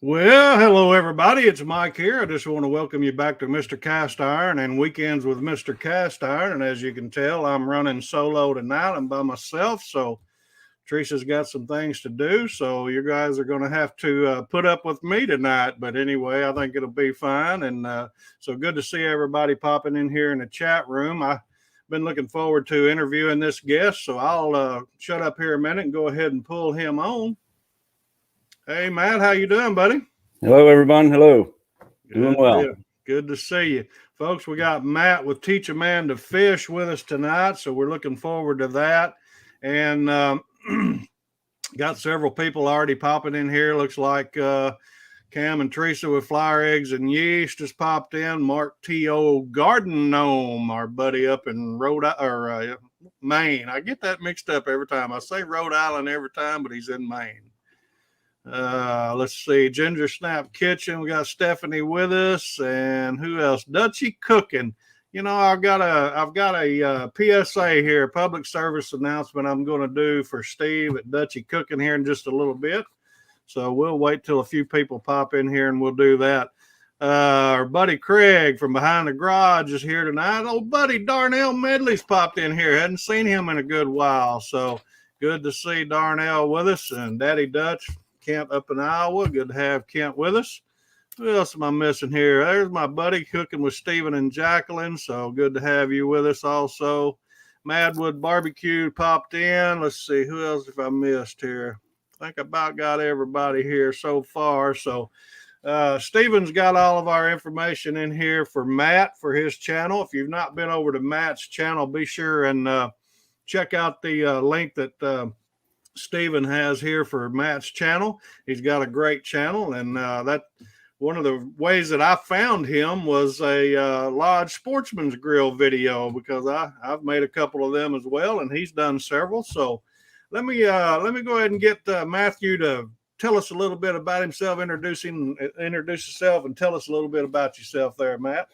Well, hello everybody. It's Mike here. I just want to welcome you back to Mr. Cast Iron and Weekends with Mr. Cast Iron. And as you can tell, I'm running solo tonight. I'm by myself, so Teresa's got some things to do. So you guys are going to have to put up with me tonight. But anyway, I think it'll be fine. And so good to see everybody popping in here in the chat room. I've been looking forward to interviewing this guest, so I'll shut up here a minute and go ahead and pull him on. Hey, Matt, how you doing, buddy? Hello, everyone. Hello. Doing well. Good to see you. Folks, we got Matt with Teach a Man to Fish with us tonight, so we're looking forward to that. And got several people already popping in here. Looks like Cam and Teresa with Flour, Eggs, and Yeast just popped in. Mark T.O. Garden Gnome, our buddy up in Maine. I get that mixed up every time. I say Rhode Island every time, but he's in Maine. Let's see, Ginger Snap Kitchen. We got Stephanie with us, and who else? Dutchy Cooking. You know, I've got a PSA here, public service announcement I'm going to do for Steve at Dutchy Cooking here in just a little bit. So we'll wait till a few people pop in here and we'll do that. Our buddy Craig from behind the garage is here tonight. Old buddy Darnell Medley's popped in here. Hadn't seen him in a good while. So good to see Darnell with us, and Daddy Dutch, Kent up in Iowa. Good to have Kent with us. Who else am I missing here? There's my buddy Cooking with Stephen and Jacqueline. So good to have you with us also. Madwood Barbecue popped in. Let's see, who else have I missed here? I think I about got everybody here so far. So Stephen's got all of our information in here for Matt for his channel. If you've not been over to Matt's channel, be sure and check out the link that Stephen has here for Matt's channel. He's got a great channel, and that one of the ways that I found him was a Lodge Sportsman's Grill video, because I've made a couple of them as well, and he's done several. So let me go ahead and get Matthew to tell us a little bit about himself, introduce yourself, and tell us a little bit about yourself there, Matt.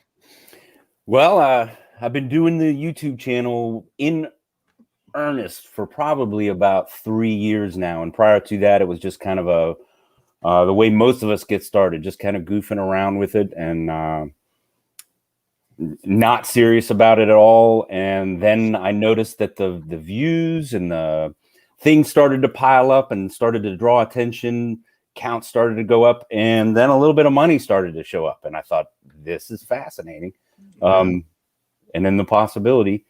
Well, I've been doing the YouTube channel in earnest for probably about 3 years now, and prior to that it was just kind of the way most of us get started, just kind of goofing around with it and not serious about it at all. And then I noticed that the views and the things started to pile up and started to draw attention, counts started to go up, and then a little bit of money started to show up, and I thought, this is fascinating. And then the possibility,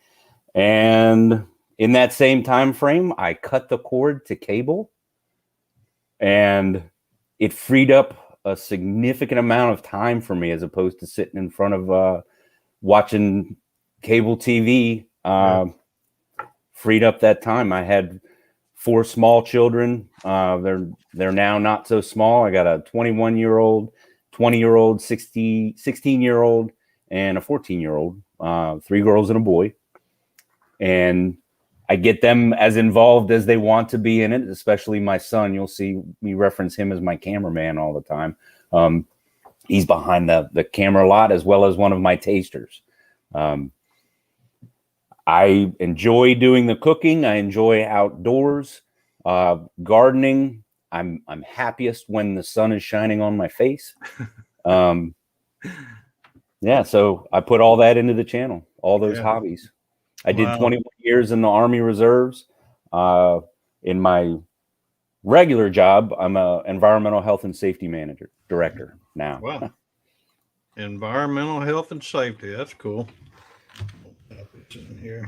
and in that same time frame, I cut the cord to cable, and it freed up a significant amount of time for me, as opposed to sitting in front of watching cable TV. Freed up that time. I had 4 small children. They're now not so small. I got a 21-year-old, 20-year-old, 16-year-old, and a 14-year-old. 3 girls and a boy, and I get them as involved as they want to be in it, especially my son. You'll see me reference him as my cameraman all the time. He's behind the camera a lot, as well as one of my tasters. I enjoy doing the cooking. I enjoy outdoors, gardening. I'm happiest when the sun is shining on my face. Yeah, so I put all that into the channel, all those hobbies. I did 21 years in the Army Reserves. In my regular job, I'm an environmental health and safety director now. Wow. Environmental health and safety. That's cool. In here.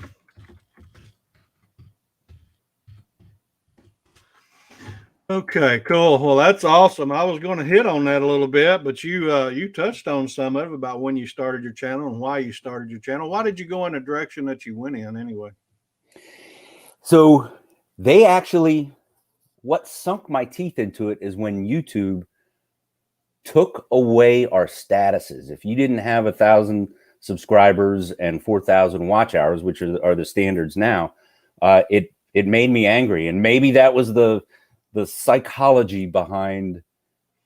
Okay, cool. Well, that's awesome. I was going to hit on that a little bit, but you touched on some of it about when you started your channel and why you started your channel. Why did you go in the direction that you went in anyway? So they actually, what sunk my teeth into it is when YouTube took away our statuses. If you didn't have 1,000 subscribers and 4,000 watch hours, which are the standards now, it made me angry. And maybe that was the psychology behind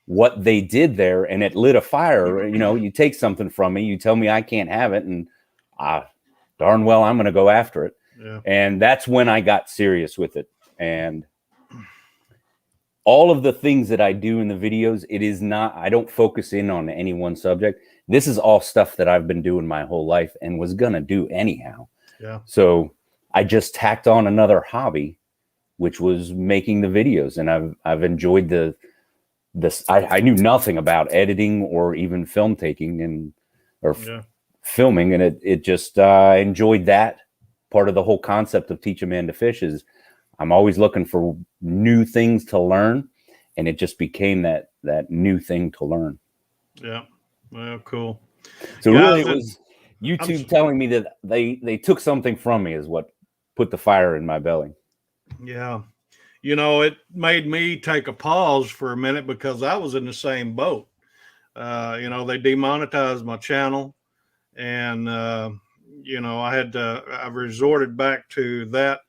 what they did there, and it lit a fire. You know, you take something from me, you tell me I can't have it, and darn well I'm going to go after it. Yeah. And that's when I got serious with it. And all of the things that I do in the videos, it is not, I don't focus in on any one subject. This is all stuff that I've been doing my whole life and was going to do anyhow. Yeah. So I just tacked on another hobby, which was making the videos. And I've enjoyed this. I knew nothing about editing or even film taking or filming. And it just, I enjoyed that part of the whole concept of Teach a Man to Fish is I'm always looking for new things to learn. And it just became that new thing to learn. Yeah. Well, cool. So really it was YouTube telling me that they took something from me is what put the fire in my belly. Yeah. You know, it made me take a pause for a minute because I was in the same boat. You know, they demonetized my channel and, you know, I resorted back to that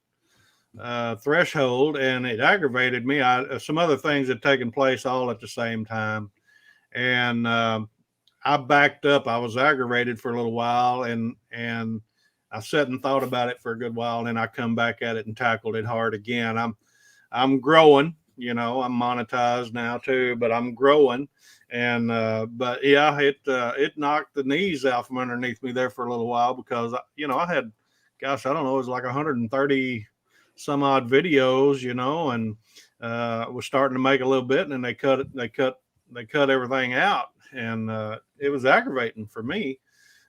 threshold and it aggravated me. Some other things had taken place all at the same time. And I backed up. I was aggravated for a little while and I sat and thought about it for a good while. And then I come back at it and tackled it hard again. I'm growing, you know, I'm monetized now too, but I'm growing. And, but yeah, it knocked the knees out from underneath me there for a little while because, you know, I had, gosh, I don't know, it was like 130 some odd videos, you know, and, was starting to make a little bit and then they cut everything out and, it was aggravating for me.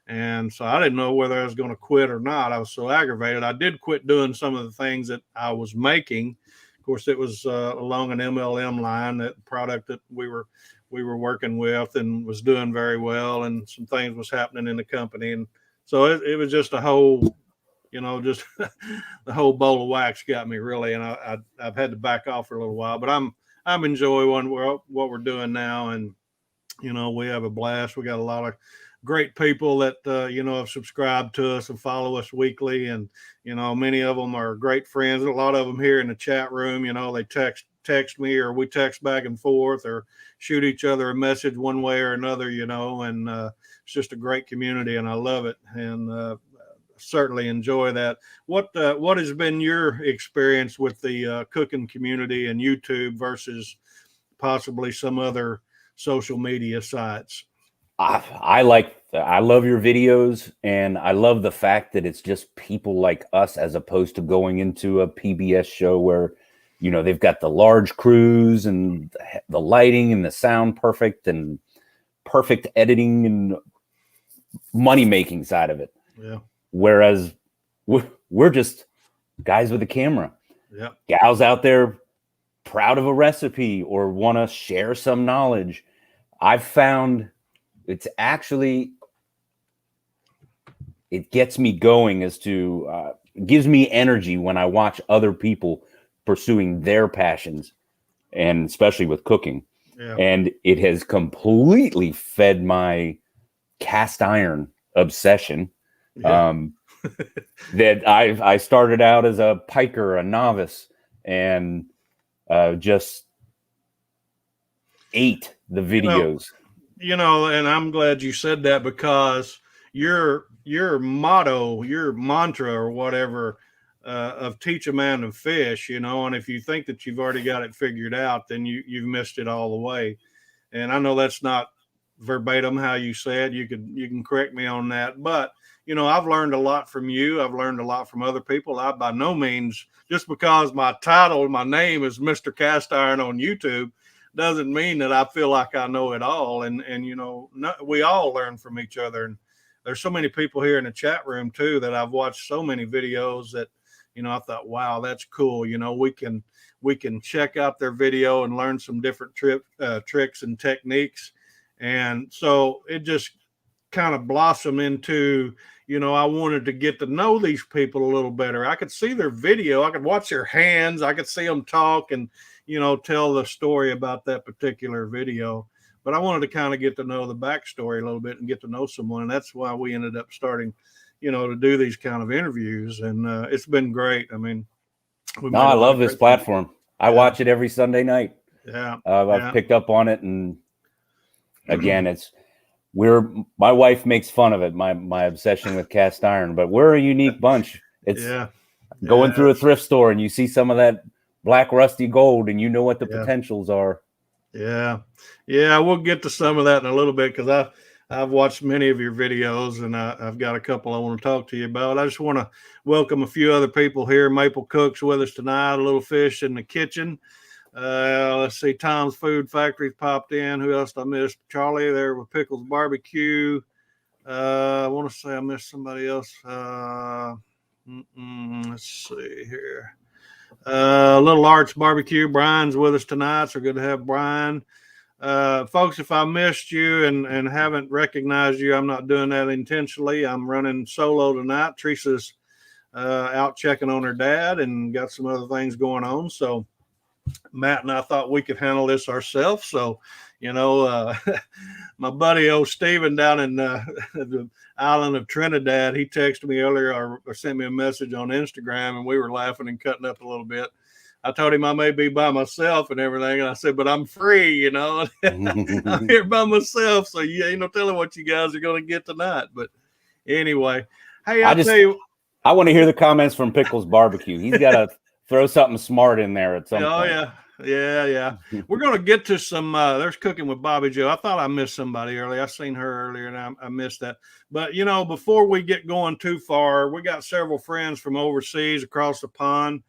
And so I didn't know whether I was going to quit or not. I was so aggravated. I did quit doing some of the things that I was making. Of course, it was along an MLM line, that product that we were working with and was doing very well. And some things was happening in the company. And so it was just a whole, you know, just the whole bowl of wax got me really. And I've had to back off for a little while, but I'm enjoying what we're doing now. And, you know, we have a blast. We got a lot of great people that, you know, have subscribed to us and follow us weekly. And, you know, many of them are great friends. A lot of them here in the chat room, you know, they text me or we text back and forth or shoot each other a message one way or another, you know, and it's just a great community and I love it. And certainly enjoy that. What has been your experience with the cooking community and YouTube versus possibly some other social media sites? I love your videos and I love the fact that it's just people like us as opposed to going into a PBS show where, you know, they've got the large crews and the lighting and the sound perfect and perfect editing and money making side of it. Yeah. Whereas we're just guys with a camera. Yeah. Gals out there proud of a recipe or want to share some knowledge. I've found it's actually, it gets me going as to, gives me energy when I watch other people pursuing their passions and especially with cooking. Yeah. And it has completely fed my cast iron obsession. Yeah. That I started out as a piker, a novice, and just ate the videos. You know, and I'm glad you said that because your motto, your mantra or whatever of Teach a Man to Fish, you know, and if you think that you've already got it figured out, then you've missed it all the way. And I know that's not verbatim how you said. You can correct me on that, but you know, I've learned a lot from you. I've learned a lot from other people. I by no means, just because my name is Mr. Cast Iron on YouTube, doesn't mean that I feel like I know it all. And you know, we all learn from each other. And there's so many people here in the chat room too that I've watched so many videos that, you know, I thought, wow, that's cool. You know, we can check out their video and learn some different tricks and techniques. And so it just kind of blossomed into, you know, I wanted to get to know these people a little better. I could see their video. I could watch their hands. I could see them talk and, you know, tell the story about that particular video. But I wanted to kind of get to know the backstory a little bit and get to know someone. And that's why we ended up starting, you know, to do these kind of interviews. And it's been great. I mean, I love this platform. I watch it every Sunday night. Yeah. I've picked up on it. And again, my wife makes fun of it, my obsession with cast iron, but we're a unique bunch. It's going through a thrift store and you see some of that black rusty gold, and you know what the Yeah. potentials are. Yeah. Yeah. We'll get to some of that in a little bit, because I've watched many of your videos, and I've got a couple I want to talk to you about. I just want to welcome a few other people here. Maple Cook's with us tonight, a little fish in the kitchen. Let's see, Tom's Food Factory popped in. Who else did I miss? Charlie there with Pickles Barbecue. I want to say I missed somebody else. Let's see here. Little Arts Barbecue. Brian's with us tonight, so good to have Brian. Folks, if I missed you and haven't recognized you, I'm not doing that intentionally. I'm running solo tonight. Teresa's out checking on her dad and got some other things going on. So Matt and I thought we could handle this ourselves. So, my buddy old Steven down in the island of Trinidad, he texted me earlier or sent me a message on Instagram, and we were laughing and cutting up a little bit. I told him I may be by myself and everything, and I said, but I'm free, I'm here by myself, so you ain't no telling what you guys are going to get tonight. But anyway, hey, I'll tell you. I want to hear the comments from Pickles Barbecue. He's got to throw something smart in there at some point. Oh, yeah. We're going to get to some, there's Cooking with Bobby Joe. I thought I missed somebody earlier. I seen her earlier, and I missed that. But, before we get going too far, we got several friends from overseas across the pond.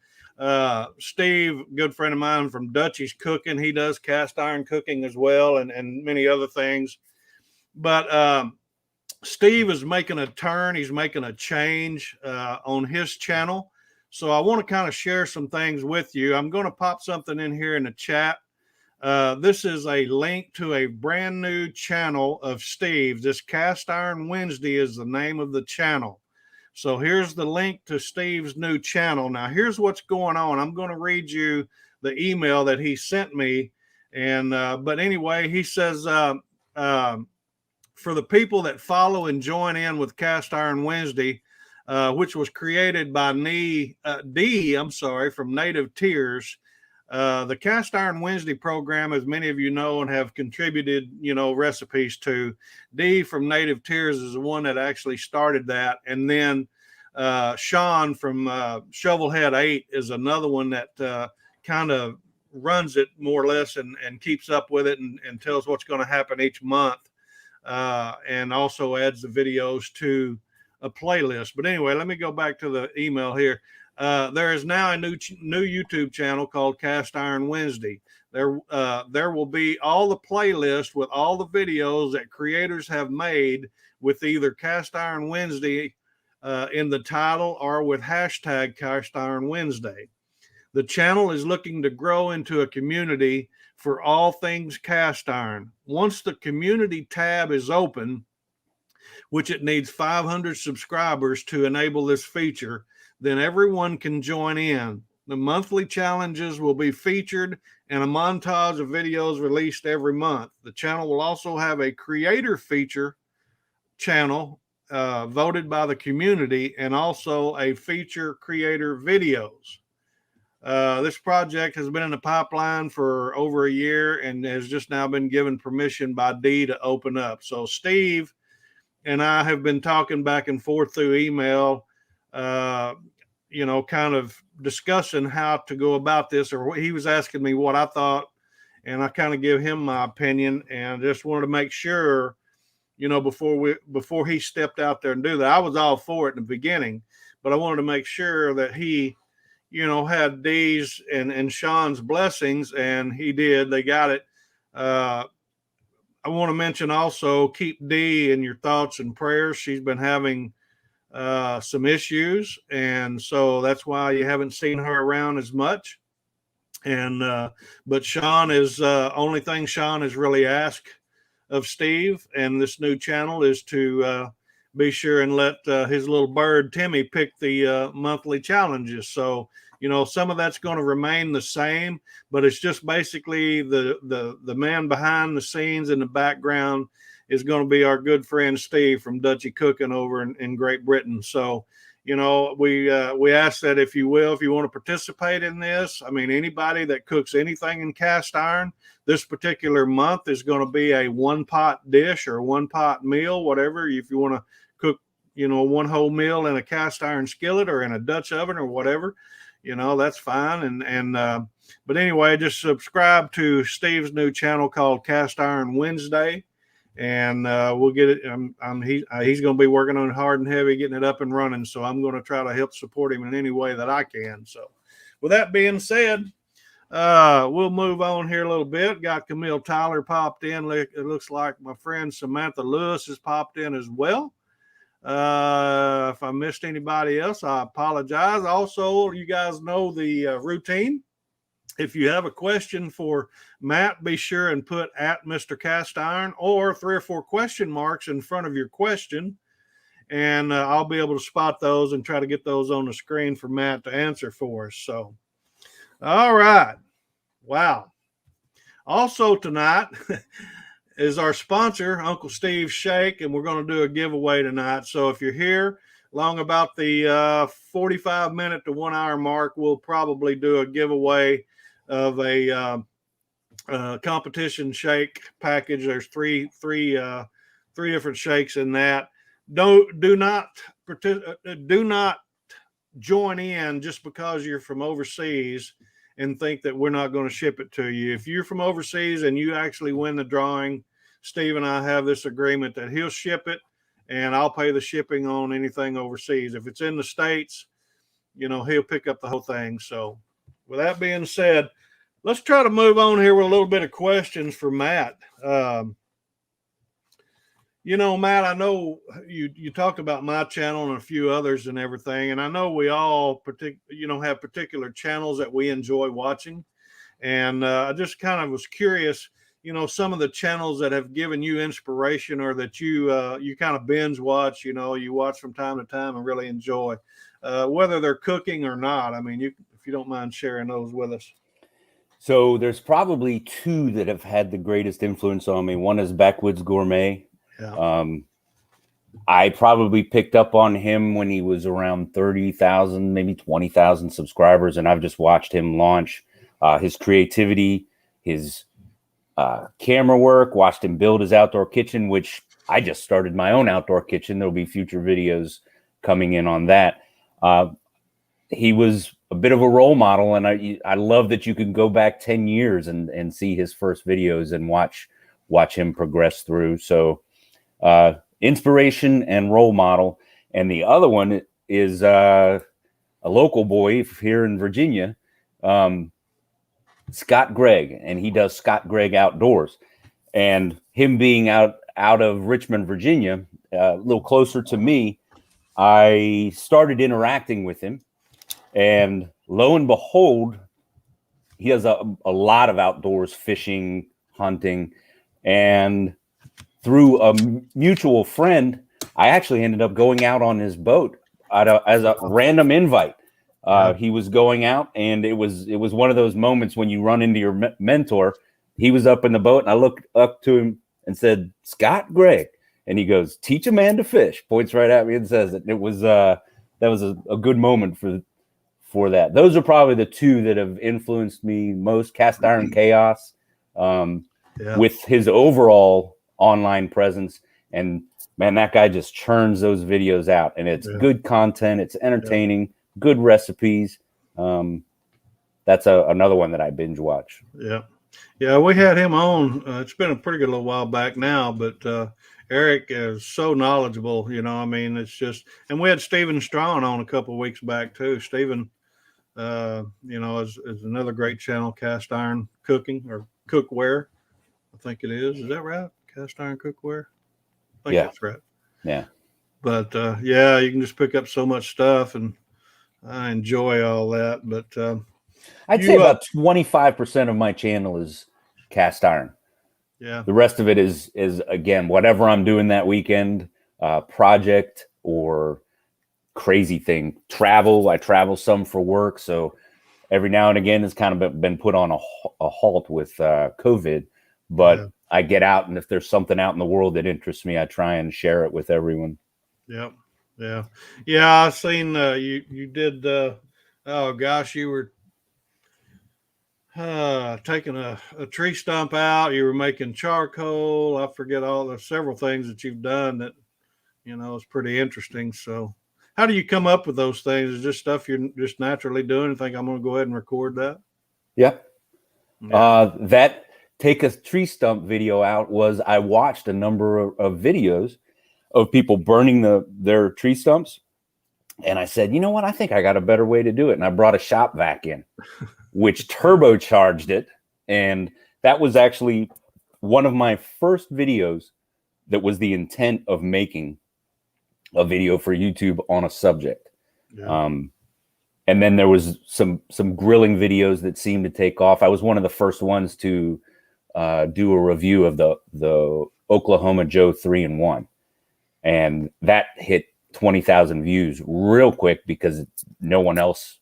Steve, good friend of mine from Dutchie's Cooking. He does cast iron cooking as well, and many other things. But Steve is making a turn. He's making a change on his channel. So I want to kind of share some things with you. I'm going to pop something in here in the chat. This is a link to a brand new channel of Steve's. This Cast Iron Wednesday is the name of the channel. So here's the link to Steve's new channel. Now, here's what's going on. I'm going to read you the email that he sent me. And but anyway, he says, for the people that follow and join in with Cast Iron Wednesday, which was created by D from Native Tears. The Cast Iron Wednesday program, as many of you know and have contributed, recipes to. D from Native Tears is the one that actually started that. And then Sean from Shovelhead 8 is another one that kind of runs it more or less and keeps up with it and tells what's going to happen each month, and also adds the videos to a playlist. But anyway, let me go back to the email here. There is now a new YouTube channel called Cast Iron Wednesday. There will be all the playlists with all the videos that creators have made with either Cast Iron Wednesday in the title or with hashtag Cast Iron Wednesday. The channel is looking to grow into a community for all things cast iron. Once the community tab is open, which it needs 500 subscribers to enable this feature, then everyone can join in. The monthly challenges will be featured and a montage of videos released every month. The channel will also have a creator feature channel voted by the community, and also a feature creator videos. This project has been in the pipeline for over a year and has just now been given permission by D to open up. So Steve and I have been talking back and forth through email, kind of discussing how to go about this, or he was asking me what I thought, and I kind of give him my opinion, and just wanted to make sure, before he stepped out there and do that. I was all for it in the beginning, but I wanted to make sure that he, had D's and Sean's blessings, and he did. They got it. I want to mention also, keep Dee in your thoughts and prayers. She's been having some issues, and so that's why you haven't seen her around as much. And but Sean is only thing Sean has really asked of Steve and this new channel is to be sure and let his little bird Timmy pick the monthly challenges. So some of that's going to remain the same, but it's just basically the man behind the scenes in the background is going to be our good friend Steve from Dutchie Cooking over in Great Britain. So, we ask that if you want to participate in this, I mean, anybody that cooks anything in cast iron, this particular month is going to be a one pot dish or one pot meal, whatever. If you want to cook, one whole meal in a cast iron skillet or in a Dutch oven or whatever, that's fine. But anyway, just subscribe to Steve's new channel called Cast Iron Wednesday, and we'll get it. He's going to be working on it hard and heavy, getting it up and running. So I'm going to try to help support him in any way that I can. So with that being said, we'll move on here a little bit. Got Camille Tyler popped in. It looks like my friend Samantha Lewis has popped in as well. If I missed anybody else, I apologize. Also, you guys know the routine. If you have a question for Matt, be sure and put at Mr. Cast Iron or 3 or 4 question marks in front of your question, and I'll be able to spot those and try to get those on the screen for Matt to answer for us. So, all right. Wow. Also tonight is our sponsor, Uncle Steve's Shake, and we're going to do a giveaway tonight. So if you're here long about the 45-minute to 1 hour mark, we'll probably do a giveaway of a competition shake package. There's three different shakes in that. Do not join in just because you're from overseas and think that we're not going to ship it to you. If you're from overseas and you actually win the drawing, Steve and I have this agreement that he'll ship it and I'll pay the shipping on anything overseas. If it's in the States, he'll pick up the whole thing. So with that being said, let's try to move on here with a little bit of questions for Matt. Matt, I know you talked about my channel and a few others and everything, and I know we all have particular channels that we enjoy watching, and I just kind of was curious, some of the channels that have given you inspiration or that you kind of binge watch, you watch from time to time and really enjoy, whether they're cooking or not. I mean, if you don't mind sharing those with us. So there's probably 2 that have had the greatest influence on me. One is Backwoods Gourmet. Yeah. I probably picked up on him when he was around 30,000, maybe 20,000 subscribers, and I've just watched him launch his creativity, his camera work, watched him build his outdoor kitchen, which I just started my own outdoor kitchen. There'll be future videos coming in on that. He was a bit of a role model, and I love that you can go back 10 years and see his first videos and watch him progress through. So inspiration and role model. And the other one is a local boy here in Virginia, Scott Gregg, and he does Scott Gregg Outdoors. And him being out of Richmond, Virginia, a little closer to me, I started interacting with him, and lo and behold, he has a lot of outdoors fishing, hunting, and through a mutual friend, I actually ended up going out on his boat as a random invite. He was going out, and it was one of those moments when you run into your mentor. He was up in the boat, and I looked up to him and said, "Scott Gregg," and he goes, "Teach a man to fish." Points right at me and says it. It was that was a good moment for that. Those are probably the 2 that have influenced me most. Cast Iron Chaos, with his overall online presence, and man, that guy just churns those videos out, and it's good content, it's entertaining, good recipes. That's another one that I binge watch. Yeah, we had him on. It's been a pretty good little while back now, but Eric is so knowledgeable. It's just, and we had Stephen Strawn on a couple of weeks back too. Stephen, is another great channel, Cast Iron Cooking or Cookware, I think it is. Is that right? Cast Iron Cookware? I think that's right. Yeah. But you can just pick up so much stuff, and I enjoy all that. But I'd say about 25% of my channel is Cast Iron. Yeah. The rest of it is again, whatever I'm doing that weekend, project or crazy thing. Travel. I travel some for work, so every now and again it's kind of been put on a halt with COVID, but I get out, and if there's something out in the world that interests me, I try and share it with everyone. Yeah. I've seen you did. Oh gosh, you were taking a tree stump out. You were making charcoal. I forget all the several things that you've done that is pretty interesting. So how do you come up with those things? Is just stuff you're just naturally doing and think I'm going to go ahead and record that? Yeah. Yeah. That take a tree stump video out was I watched a number of videos of people burning their tree stumps. And I said, you know what? I think I got a better way to do it. And I brought a shop vac in, which turbocharged it. And that was actually one of my first videos that was the intent of making a video for YouTube on a subject. Yeah. And then there was some grilling videos that seemed to take off. I was one of the first ones to do a review of the Oklahoma Joe 3-in-1, and that hit 20,000 views real quick because no one else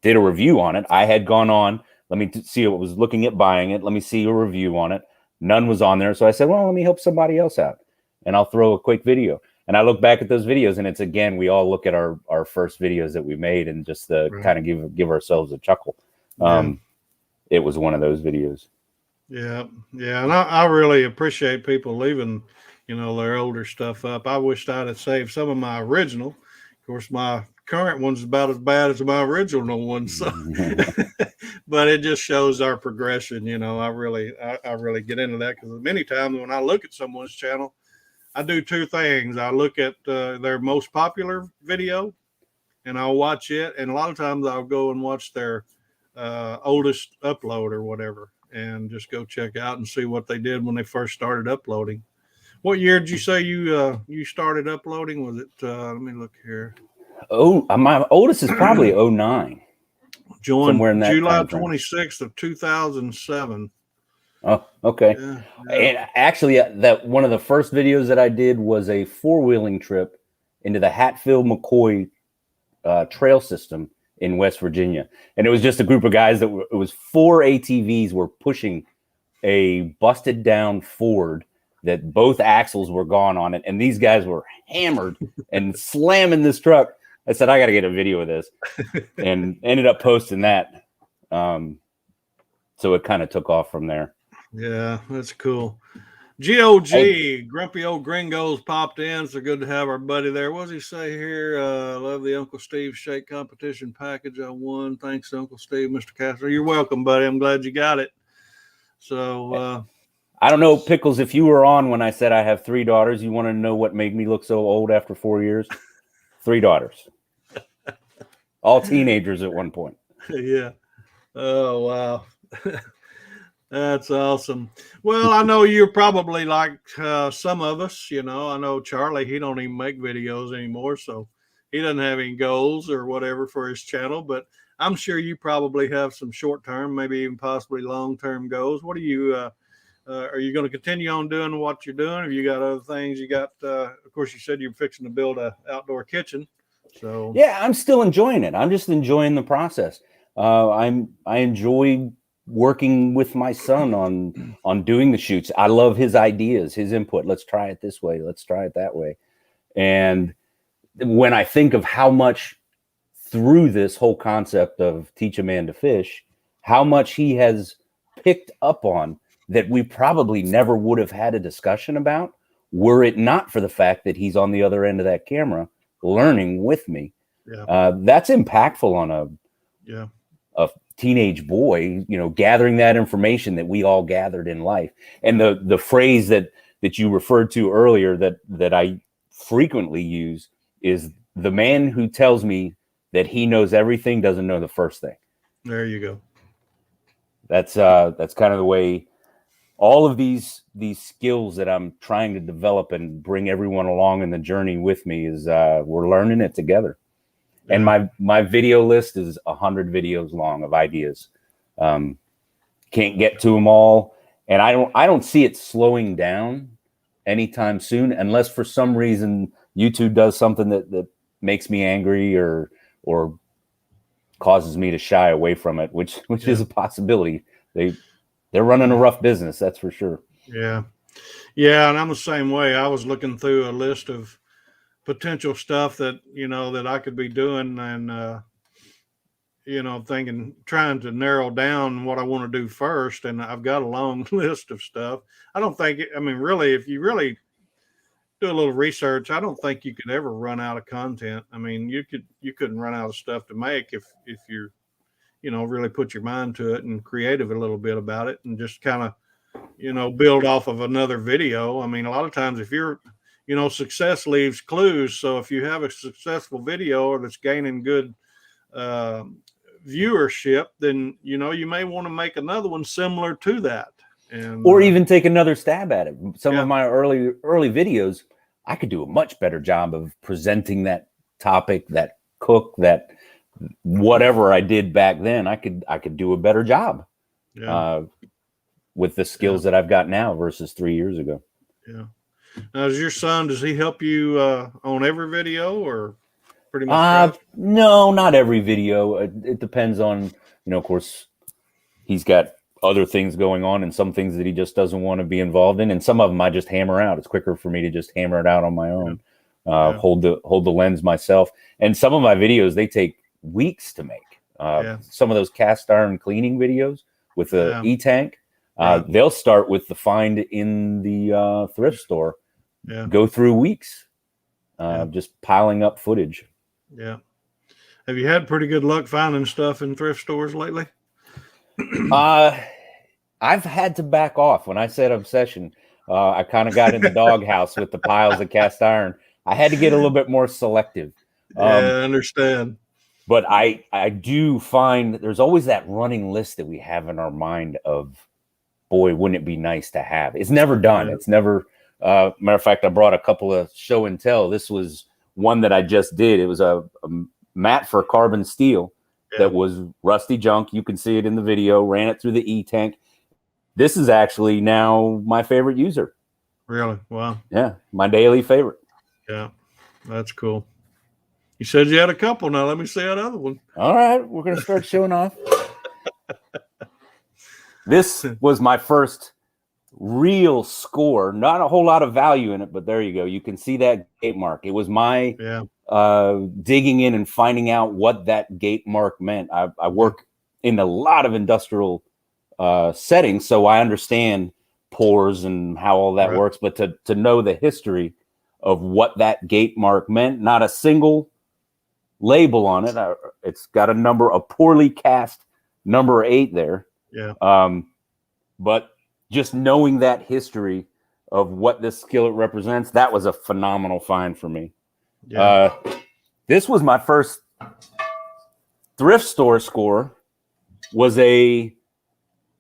did a review on it. I had gone on, let me see, what was looking at buying it. Let me see a review on it. None was on there. So I said, well, let me help somebody else out and I'll throw a quick video. And I look back at those videos and it's, again, we all look at our first videos that we made and just kind of give ourselves a chuckle. It was one of those videos. Yeah. Yeah. And I really appreciate people leaving, their older stuff up. I wished I'd have saved some of my original. Of course, my current one's about as bad as my original one. So, but it just shows our progression. I really get into that because many times when I look at someone's channel, I do two things. I look at their most popular video and I'll watch it. And a lot of times I'll go and watch their oldest upload or whatever and just go check out and see what they did when they first started uploading. What year did you say you started uploading? Was it, let me look here. Oh, my oldest is probably 09. Joined somewhere in that July timeframe. 26th of 2007. Oh, okay. Yeah. And actually, that one of the first videos that I did was a 4-wheeling trip into the Hatfield-McCoy trail system in West Virginia. And it was just a group of guys it was 4 ATVs were pushing a busted down Ford that both axles were gone on it. And these guys were hammered and slamming this truck. I said, I got to get a video of this and ended up posting that. So it kind of took off from there. Yeah, that's cool. GOG, Grumpy Old Gringos popped in. So good to have our buddy there. What does he say here? Love the Uncle Steve Shake Competition package I won. Thanks, Uncle Steve, Mr. Castro. You're welcome, buddy. I'm glad you got it. So I don't know, Pickles, if you were on when I said I have 3 daughters, you want to know what made me look so old after 4 years? 3 daughters. All teenagers at one point. Yeah. Oh, wow. That's awesome. Well, I know you're probably like some of us, I know Charlie, he don't even make videos anymore. So he doesn't have any goals or whatever for his channel, but I'm sure you probably have some short-term, maybe even possibly long-term goals. What are you going to continue on doing what you're doing? Have you got other things you got? Of course, you said you're fixing to build an outdoor kitchen. So yeah, I'm still enjoying it. I'm just enjoying the process. I enjoy working with my son on doing the shoots. I love his ideas, his input. Let's try it this way. Let's try it that way. And when I think of how much through this whole concept of teach a man to fish, how much he has picked up on that we probably never would have had a discussion about were it not for the fact that he's on the other end of that camera learning with me. Yeah. That's impactful on a teenage boy, gathering that information that we all gathered in life. And the phrase that you referred to earlier that I frequently use is the man who tells me that he knows everything doesn't know the first thing. There you go. That's kind of the way all of these skills that I'm trying to develop and bring everyone along in the journey with me is we're learning it together. Yeah. And my video list is 100 videos long of ideas. Can't get to them all. And I don't see it slowing down anytime soon, unless for some reason YouTube does something that makes me angry or causes me to shy away from it, which is a possibility. They're running a rough business, that's for sure. Yeah. Yeah. And I'm the same way. I was looking through a list of potential stuff that, that I could be doing and, trying to narrow down what I want to do first. And I've got a long list of stuff. I don't think, really, if you really do a little research, I don't think you could ever run out of content. I mean, you couldn't run out of stuff to make if you're, really put your mind to it and creative a little bit about it and just kind of, build off of another video. I mean, a lot of times if you're, success leaves clues. So if you have a successful video that's gaining good viewership, then, you may want to make another one similar to that. And, or even take another stab at it. Some yeah. of my early videos, I could do a much better job of presenting that topic, that cook, that whatever I did back then. I could do a better job with the skills that I've got now versus 3 years ago. Yeah. Now, does he help you on every video or pretty much? No, not every video. It depends on, of course, he's got other things going on and some things that he just doesn't want to be involved in. And some of them I just hammer out. It's quicker for me to just hammer it out on my own, hold the lens myself. And some of my videos, they take weeks to make. Some of those cast iron cleaning videos with the e-tank, they'll start with the find in the thrift store, go through weeks, just piling up footage. Yeah. Have you had pretty good luck finding stuff in thrift stores lately? I've had to back off. When I said obsession, I kind of got in the doghouse with the piles of cast iron. I had to get a little bit more selective. I understand. But I do find that there's always that running list that we have in our mind of, boy, wouldn't it be nice to have? It's never done. It's never, matter of fact, I brought a couple of show and tell. This was one that I just did. It was a mat for carbon steel. That was rusty junk. You can see it in the video. Ran it through the e-tank. This is actually now my favorite user. Really? Wow. Yeah, my daily favorite. Yeah, that's cool. You said you had a couple. Now let me see that other one. All right, we're going to start showing off. This was my first real score. Not a whole lot of value in it, but there you go. You can see that gate mark. It was my digging in and finding out what that gate mark meant. I work in a lot of industrial settings, so I understand pores and how all that works. But to know the history of what that gate mark meant, not a single label on it. It's got a number, a poorly cast number 8 there. Yeah. But just knowing that history of what this skillet represents, that was a phenomenal find for me. Yeah. This was my first thrift store score. Was an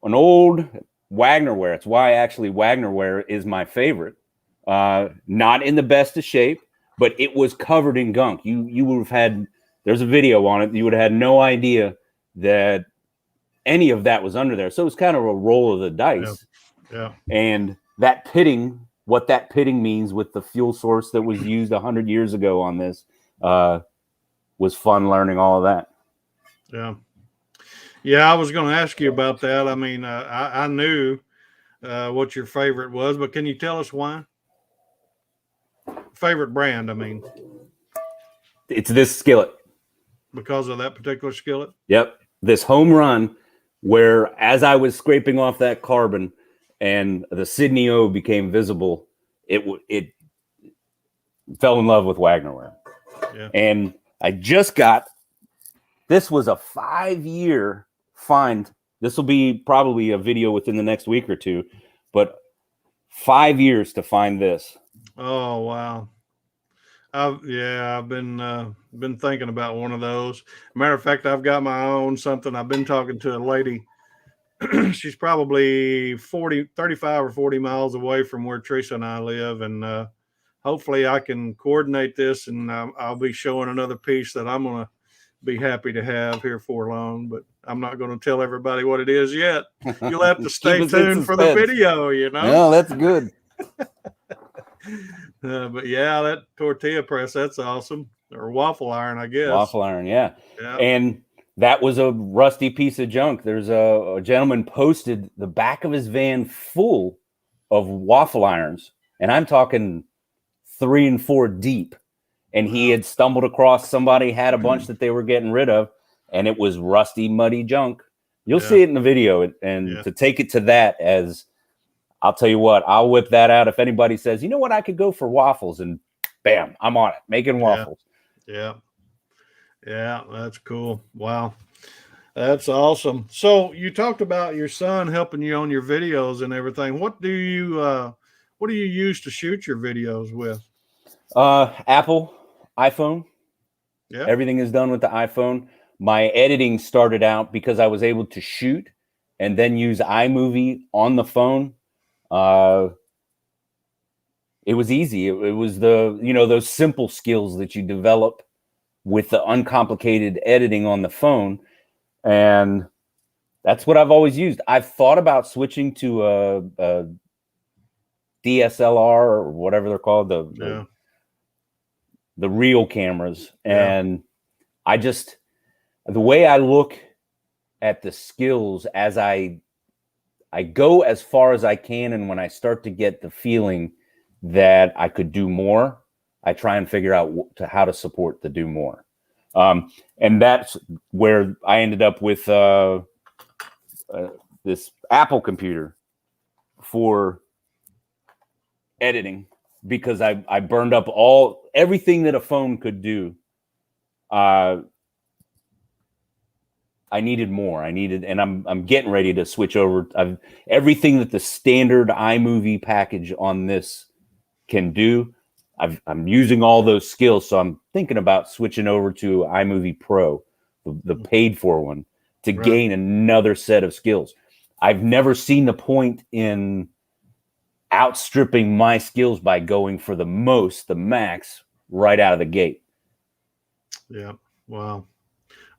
old Wagner ware. It's why actually Wagner ware is my favorite. Not in the best of shape, but it was covered in gunk. You would have had, there's a video on it. You would have had no idea that any of that was under there. So it was kind of a roll of the dice. Yeah. And that pitting, what that pitting means with the fuel source that was used 100 years ago on this, was fun learning all of that. Yeah. Yeah, I was going to ask you about that. I mean, I knew what your favorite was, but can you tell us why? Favorite brand, I mean. It's this skillet. Because of that particular skillet? Yep. This home run where as I was scraping off that carbon and the Sydney O became visible, it fell in love with Wagner ware. Yeah. And I just got, this was a 5-year find. This will be probably a video within the next week or two, but 5 years to find this. Oh, wow. I've been thinking about one of those. Matter of fact, I've got my own something. I've been talking to a lady. She's probably 35 or 40 miles away from where Teresa and I live. And hopefully I can coordinate this, and I'll be showing another piece that I'm going to be happy to have here for long, but I'm not going to tell everybody what it is yet. You'll have to stay tuned for the video, you know? No, that's good. But yeah, that tortilla press, that's awesome. Or waffle iron, I guess. Waffle iron, yeah. And that was a rusty piece of junk. There's a gentleman posted the back of his van full of waffle irons, and I'm talking 3 and 4 deep. And he had stumbled across somebody had a bunch that they were getting rid of, and it was rusty, muddy junk. You'll see it in the video. And to take it to that as I'll tell you what, I'll whip that out if anybody says, you know what, I could go for waffles, and bam, I'm on it, making waffles. Yeah. Yeah, that's cool. Wow. That's awesome. So you talked about your son helping you on your videos and everything. What do you use to shoot your videos with? Apple, iPhone. Yeah. Everything is done with the iPhone. My editing started out because I was able to shoot and then use iMovie on the phone. It was easy. It was those simple skills that you develop with the uncomplicated editing on the phone. And that's what I've always used. I've thought about switching to a DSLR or whatever they're called, the real cameras. And the way I look at the skills as I go as far as I can, and when I start to get the feeling that I could do more, I try and figure out how to support the do more. And that's where I ended up with this Apple computer for editing, because I burned up everything that a phone could do. I needed more. And I'm getting ready to switch over. Everything that the standard iMovie package on this can do, I'm using all those skills. So I'm thinking about switching over to iMovie Pro, the paid for one, to gain another set of skills. I've never seen the point in outstripping my skills by going for the max right out of the gate. Yeah. Wow.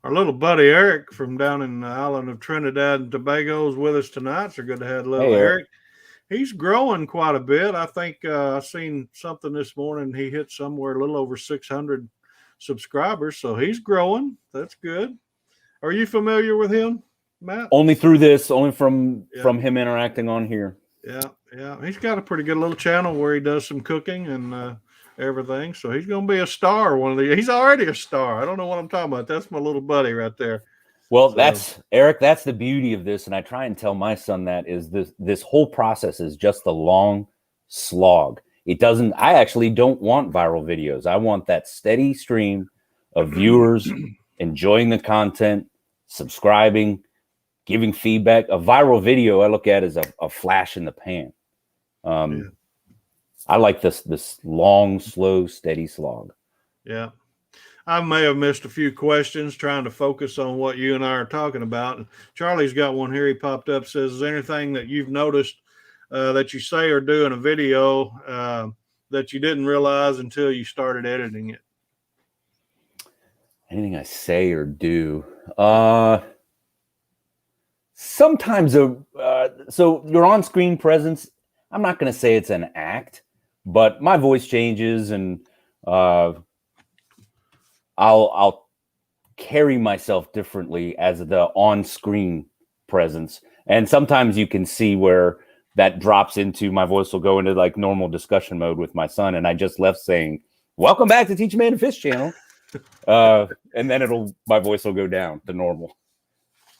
Our little buddy Eric from down in the island of Trinidad and Tobago is with us tonight. So good to have little Eric. He's growing quite a bit. I think I seen something this morning. He hit somewhere a little over 600 subscribers. So he's growing. That's good. Are you familiar with him, Matt? Only through this, only from him interacting on here. Yeah. Yeah. He's got a pretty good little channel where he does some cooking and everything. So he's going to be a star he's already a star. I don't know what I'm talking about. That's my little buddy right there. Well, that's the beauty of this. And I try and tell my son that is this whole process is just a long slog. I actually don't want viral videos. I want that steady stream of viewers enjoying the content, subscribing, giving feedback. A viral video I look at as a flash in the pan. I like this long, slow, steady slog. Yeah. I may have missed a few questions trying to focus on what you and I are talking about. Charlie's got one here. He popped up, says, is there anything that you've noticed that you say or do in a video that you didn't realize until you started editing it? Anything I say or do? Sometimes, so your on-screen presence, I'm not going to say it's an act, but my voice changes, and I'll carry myself differently as the on-screen presence. And sometimes you can see where that drops into, my voice will go into like normal discussion mode with my son. And I just left saying, welcome back to Teach a Man to Fish channel. And then my voice will go down to normal.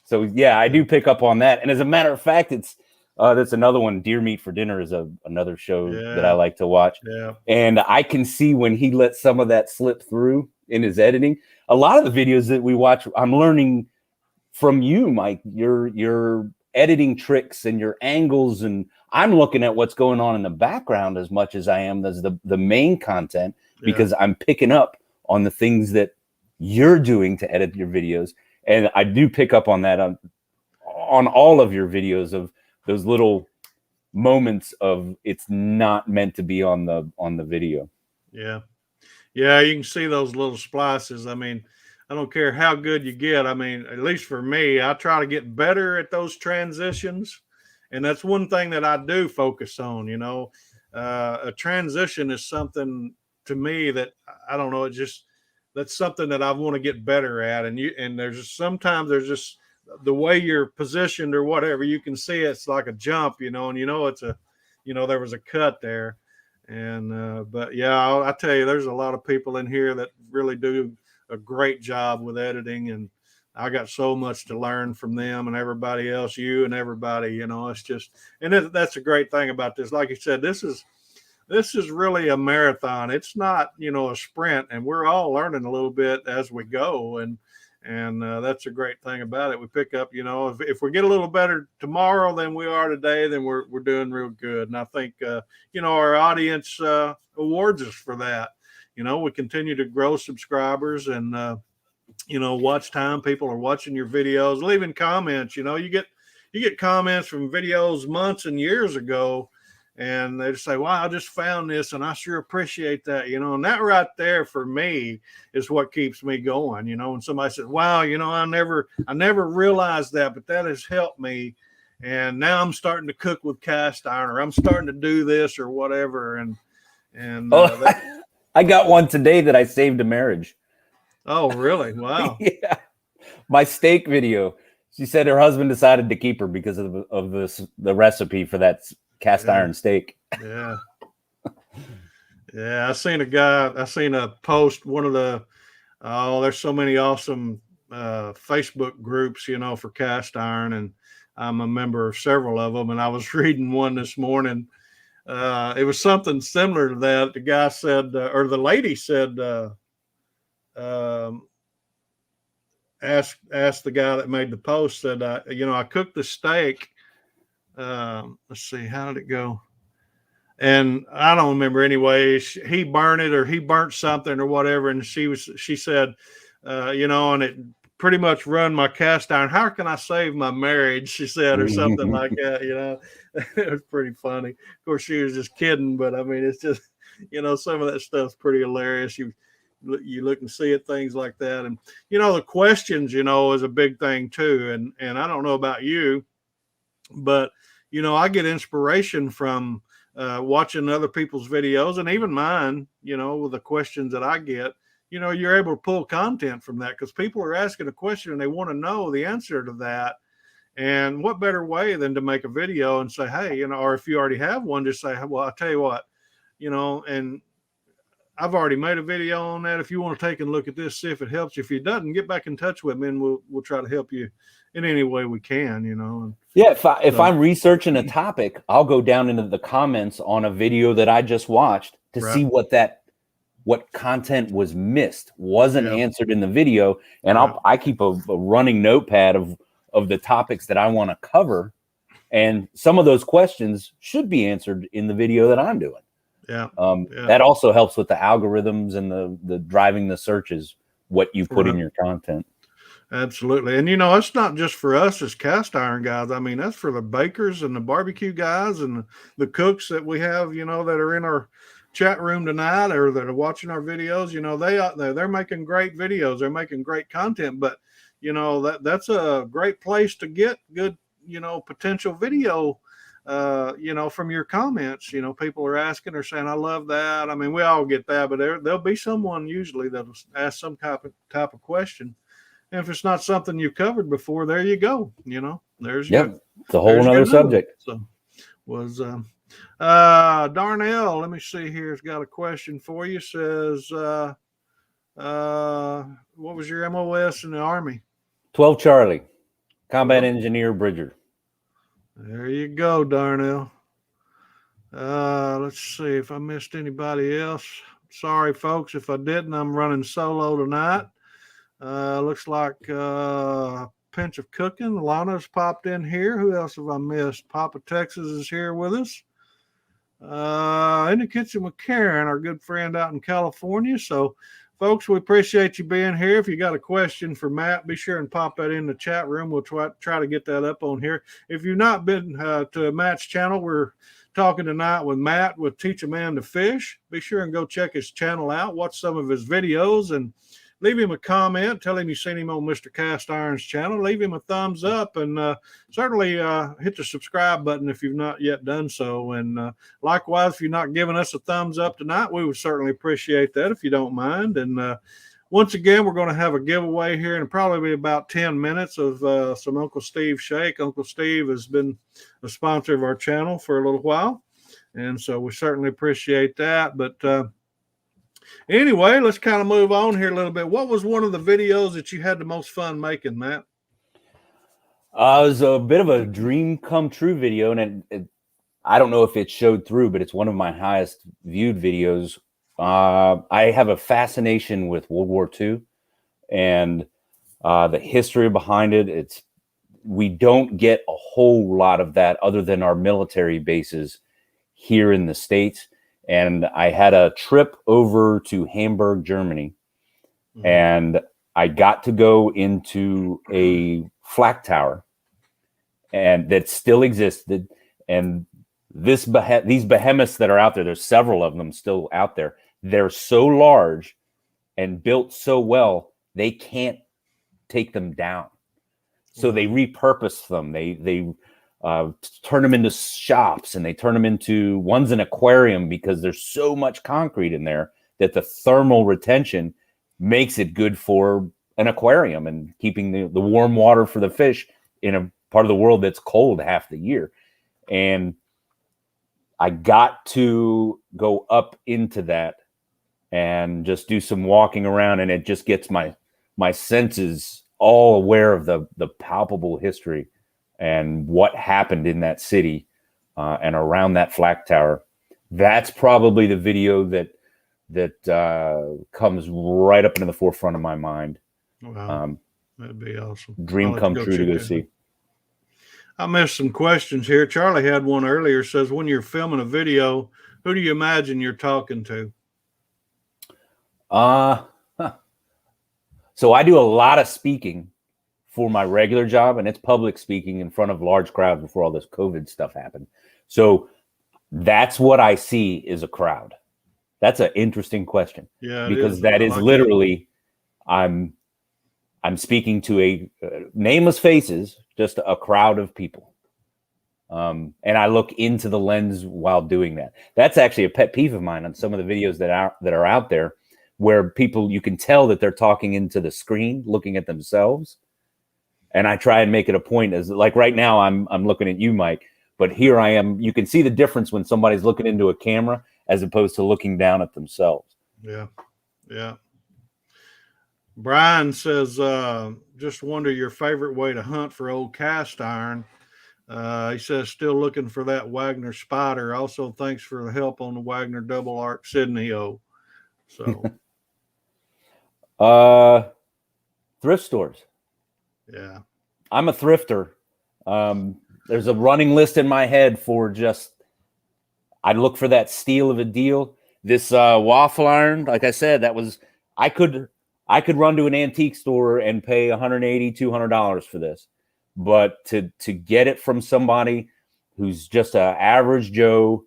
So yeah, I do pick up on that. And as a matter of fact, that's another one. Deer Meat for Dinner is another show that I like to watch. Yeah. And I can see when he lets some of that slip through in his editing. A lot of the videos that we watch, I'm learning from you, Mike, your editing tricks and your angles, and I'm looking at what's going on in the background as much as I am as the main content, because I'm picking up on the things that you're doing to edit your videos. And I do pick up on that on all of your videos, of those little moments of it's not meant to be on the video. Yeah. Yeah, you can see those little splices. I mean, I don't care how good you get. I mean, at least for me, I try to get better at those transitions. And that's one thing that I do focus on, a transition is something to me that, I don't know, that's something that I want to get better at. And sometimes there's just the way you're positioned or whatever, you can see it's like a jump, and it's there was a cut there. And but yeah, I tell you, there's a lot of people in here that really do a great job with editing, and I got so much to learn from them and everybody else, you and everybody, it's just, and that's a great thing about this. Like you said, this is really a marathon. It's not, a sprint, and we're all learning a little bit as we go. And that's a great thing about it. We pick up, if we get a little better tomorrow than we are today, then we're doing real good. And I think, our audience awards us for that. We continue to grow subscribers and, watch time. People are watching your videos, leaving comments. You get comments from videos months and years ago, and they just say, wow, I just found this and I sure appreciate that, and that right there for me is what keeps me going. When somebody says, wow, I never realized that, but that has helped me. And now I'm starting to cook with cast iron, or I'm starting to do this or whatever. And I got one today that I saved a marriage. Oh, really? Wow. Yeah. My steak video. She said her husband decided to keep her because of the recipe for that cast iron steak. Yeah. Yeah. I seen a post, one of the, there's so many awesome Facebook groups, for cast iron, and I'm a member of several of them. And I was reading one this morning. It was something similar to that. The guy said, or the lady said, asked the guy that made the post, said, I cooked the steak. Let's see, how did it go? And I don't remember anyway. He burned it, or he burnt something or whatever. And she said, and it pretty much run my cast iron. How can I save my marriage? She said, or something like that. It was pretty funny. Of course, she was just kidding, but I mean, it's just, some of that stuff's pretty hilarious. You look and see it, things like that. And, the questions, is a big thing too. And I don't know about you, but, I get inspiration from watching other people's videos, and even mine, with the questions that I get, you're able to pull content from that, because people are asking a question and they want to know the answer to that. And what better way than to make a video and say, hey, or if you already have one, just say, well, I'll tell you what, and I've already made a video on that. If you want to take a look at this, see if it helps you. If it doesn't, get back in touch with me, and we'll try to help you in any way we can, Yeah, if I'm researching a topic, I'll go down into the comments on a video that I just watched to see what content was missed, wasn't answered in the video, and I keep a running notepad of the topics that I want to cover, and some of those questions should be answered in the video that I'm doing. That also helps with the algorithms and the driving the searches, what you put in your content. Absolutely. And, it's not just for us as cast iron guys. I mean, that's for the bakers and the barbecue guys and the cooks that we have, that are in our chat room tonight, or that are watching our videos. They're making great videos. They're making great content, but, that's a great place to get good, potential video, from your comments. People are asking or saying, I love that. I mean, we all get that, but there'll be someone usually that'll ask some type of question. And if it's not something you've covered before, there you go. There's it's a whole other subject. So Darnell, let me see here. It's got a question for you. Says, what was your MOS in the Army? 12 Charlie, combat engineer, Bridger. There you go, Darnell. Let's see if I missed anybody else. Sorry, folks, if I didn't. I'm running solo tonight. Looks like Pinch of Cooking. Lana's popped in here. Who else have I missed? Papa Texas is here with us. In the kitchen with Karen, our good friend out in California. So, folks, we appreciate you being here. If you got a question for Matt, be sure and pop that in the chat room. We'll try to get that up on here. If you've not been to Matt's channel, we're talking tonight with Matt with Teach a Man to Fish. Be sure and go check his channel out, watch some of his videos, and leave him a comment. Tell him you've seen him on Mr. Cast Iron's channel. Leave him a thumbs up, and certainly hit the subscribe button if you've not yet done so. And likewise, if you're not giving us a thumbs up tonight, we would certainly appreciate that if you don't mind. And once again, we're going to have a giveaway here in probably about 10 minutes of some Uncle Steve Shake. Uncle Steve has been a sponsor of our channel for a little while, and so we certainly appreciate that. But Anyway, let's kind of move on here a little bit. What was one of the videos that you had the most fun making, Matt? It was a bit of a dream come true video, and I don't know if it showed through, but it's one of my highest viewed videos. I have a fascination with World War II and the history behind it. We don't get a whole lot of that other than our military bases here in the States. And I had a trip over to Hamburg, Germany, and I got to go into a flak tower, and that still existed. And these behemoths that are out there, there's several of them still out there. They're so large and built so well, they can't take them down. So they repurpose them. They turn them into shops, and they turn them into one's an aquarium because there's so much concrete in there that the thermal retention makes it good for an aquarium and keeping the warm water for the fish in a part of the world that's cold half the year. And I got to go up into that and just do some walking around, and it just gets my senses all aware of the palpable history and what happened in that city and around that flak tower. That's probably the video that comes right up into the forefront of my mind. Wow, that'd be awesome. Dream come true to go see. I missed some questions here. Charlie had one earlier. Says, when you're filming a video, who do you imagine you're talking to? So I do a lot of speaking for my regular job, and it's public speaking in front of large crowds before all this COVID stuff happened. So that's what I see is a crowd. That's an interesting question. Yeah, because that is literally, I'm speaking to a nameless faces, just a crowd of people. And I look into the lens while doing that. That's actually a pet peeve of mine on some of the videos that are out there, where people, you can tell that they're talking into the screen, looking at themselves. And I try and make it a point, as like right now I'm looking at you, Mike, but here I am. You can see the difference when somebody's looking into a camera as opposed to looking down at themselves. Yeah. Yeah. Brian says, just wonder your favorite way to hunt for old cast iron. He says, still looking for that Wagner Spider. Also, thanks for the help on the Wagner Double Arc Sydney O. So, thrift stores. Yeah, I'm a thrifter. There's a running list in my head for just, I look for that steal of a deal. This waffle iron, like I said, that was, I could run to an antique store and pay $180, $200 for this. But to get it from somebody who's just an average Joe,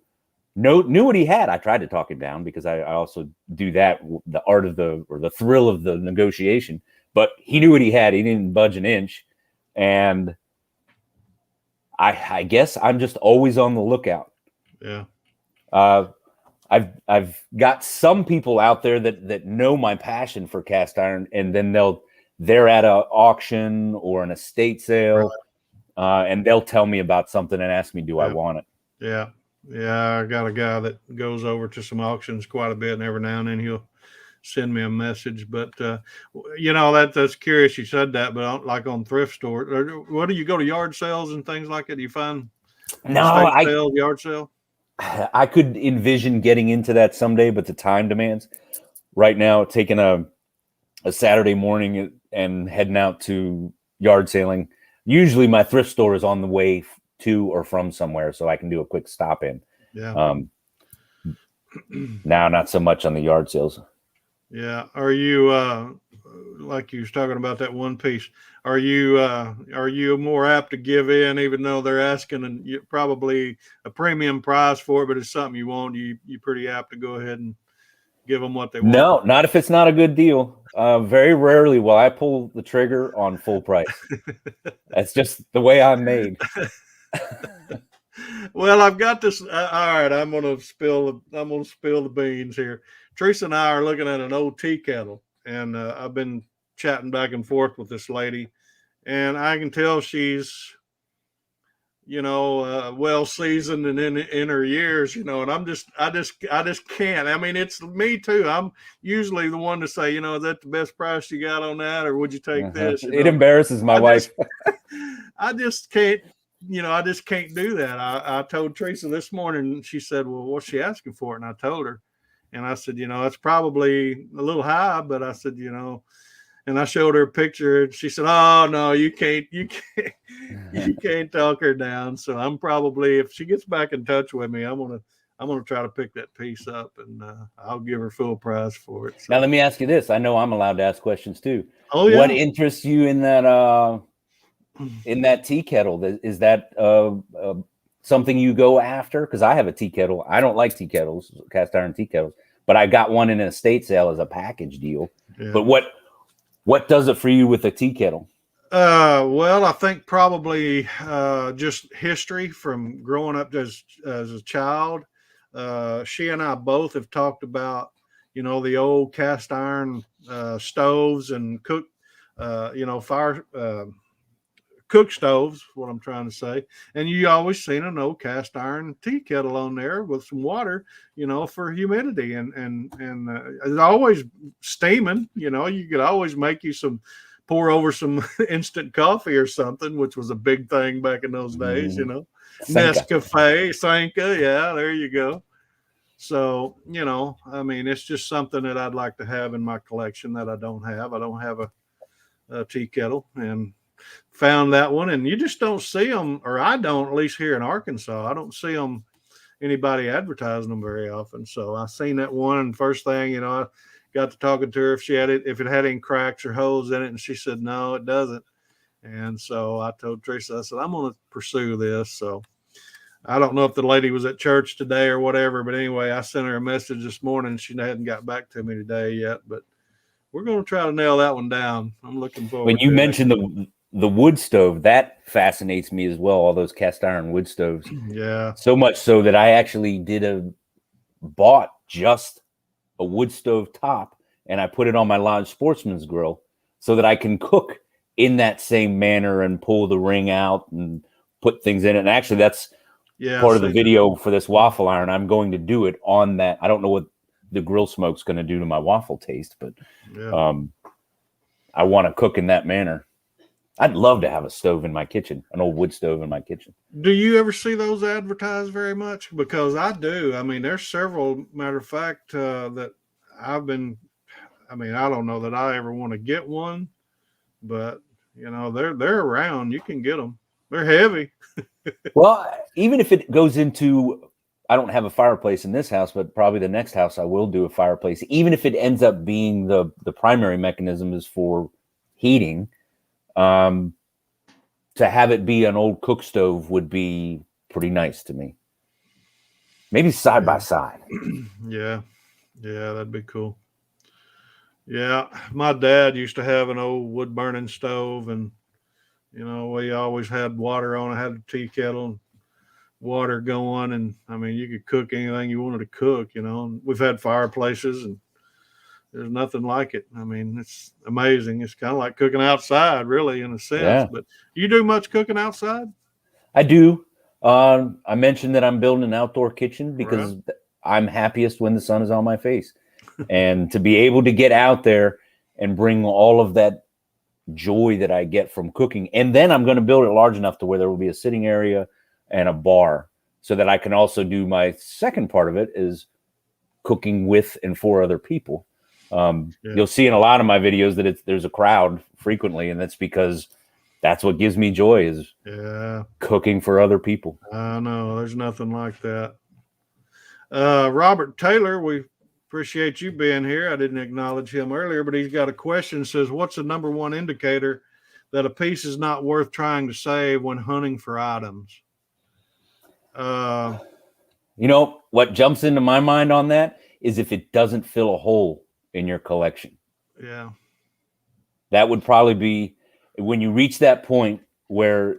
knew what he had. I tried to talk him down because I also do that, the art of the thrill of the negotiation. But he knew what he had. He didn't budge an inch. And I guess I'm just always on the lookout. Yeah. I've got some people out there that know my passion for cast iron, and then they're at an auction or an estate sale, and they'll tell me about something and ask me, do I want it? Yeah. Yeah. I got a guy that goes over to some auctions quite a bit, and every now and then he'll send me a message. But that's curious you said that. But like on thrift store, what do you go to yard sales and things like that? Do you find yard sale? I could envision getting into that someday, but the time demands. Right now, taking a Saturday morning and heading out to yard sailing. Usually my thrift store is on the way to or from somewhere, so I can do a quick stop in. Yeah. Now, not so much on the yard sales. Yeah. Are you like you was talking about that one piece? Are you more apt to give in, even though they're asking and probably a premium price for it, but it's something you want? You pretty apt to go ahead and give them what they want? No, not if it's not a good deal. Very rarely will I pull the trigger on full price. That's just the way I'm made. Well, I've got this. All right, I'm gonna spill the beans here. Teresa and I are looking at an old tea kettle, and I've been chatting back and forth with this lady, and I can tell she's well seasoned and in her years, and I just can't. I mean, it's me too. I'm usually the one to say, is that the best price you got on that, or would you take this? It embarrasses my wife. I just can't, I just can't do that. I told Teresa this morning, she said, well, what's she asking for? And I told her, and I said, it's probably a little high, but I said, and I showed her a picture, and she said, "Oh no, you can't talk her down." So I'm probably, if she gets back in touch with me, I'm gonna try to pick that piece up, and I'll give her full price for it. So. Now let me ask you this: I know I'm allowed to ask questions too. Oh yeah. What interests you in that tea kettle? Is that something you go after? Because I have a tea kettle. I don't like tea kettles, cast iron tea kettles, but I got one in an estate sale as a package deal. Yeah. But what does it for you with a tea kettle? Well, I think probably just history from growing up as a child. She and I both have talked about, the old cast iron stoves and fire cook stoves, what I'm trying to say. And you always seen an old cast iron tea kettle on there with some water, for humidity, and it's always steaming. You could always make you pour over some instant coffee or something, which was a big thing back in those days. Nescafe, Sanka, yeah, there you go. So, I mean, it's just something that I'd like to have in my collection that I don't have. I don't have a tea kettle, and found that one, and you just don't see them, or I don't, at least here in Arkansas. I don't see them, anybody advertising them very often. So I seen that one, and first thing, I got to talking to her if it had any cracks or holes in it, and she said no, it doesn't. And so I told Teresa, I said, I'm going to pursue this. So I don't know if the lady was at church today or whatever, but anyway, I sent her a message this morning. She hadn't got back to me today yet, but we're going to try to nail that one down. I'm looking forward. When you mentioned the wood stove, that fascinates me as well. All those cast iron wood stoves. Yeah. So much so that I actually bought just a wood stove top, and I put it on my Lodge Sportsman's grill so that I can cook in that same manner and pull the ring out and put things in it. And actually, that's part of the video for this waffle iron. I'm going to do it on that. I don't know what the grill smoke's going to do to my waffle taste, but I want to cook in that manner. I'd love to have a stove in my kitchen, an old wood stove in my kitchen. Do you ever see those advertised very much? Because I do. I mean, there's several, matter of fact, that I don't know that I ever want to get one, but they're around. You can get them. They're heavy. Well, even if it goes into, I don't have a fireplace in this house, but probably the next house I will do a fireplace. Even if it ends up being the primary mechanism is for heating, to have it be an old cook stove would be pretty nice to me. Maybe side by side. Yeah, that'd be cool. Yeah, my dad used to have an old wood burning stove, and we always had water on it, had a tea kettle and water going, and I mean, you could cook anything you wanted to cook. And we've had fireplaces, and there's nothing like it. I mean, it's amazing. It's kind of like cooking outside, really, in a sense. Yeah. But you do much cooking outside? I do. I mentioned that I'm building an outdoor kitchen because I'm happiest when the sun is on my face. And to be able to get out there and bring all of that joy that I get from cooking. And then I'm going to build it large enough to where there will be a sitting area and a bar so that I can also do my second part of it is cooking with and for other people. You'll see in a lot of my videos that there's a crowd frequently, and that's because that's what gives me joy is cooking for other people. I know there's nothing like that. Robert Taylor, we appreciate you being here. I didn't acknowledge him earlier, but he's got a question. Says, what's the number one indicator that a piece is not worth trying to save when hunting for items? What jumps into my mind on that is if it doesn't fill a hole in your collection. Yeah. That would probably be when you reach that point where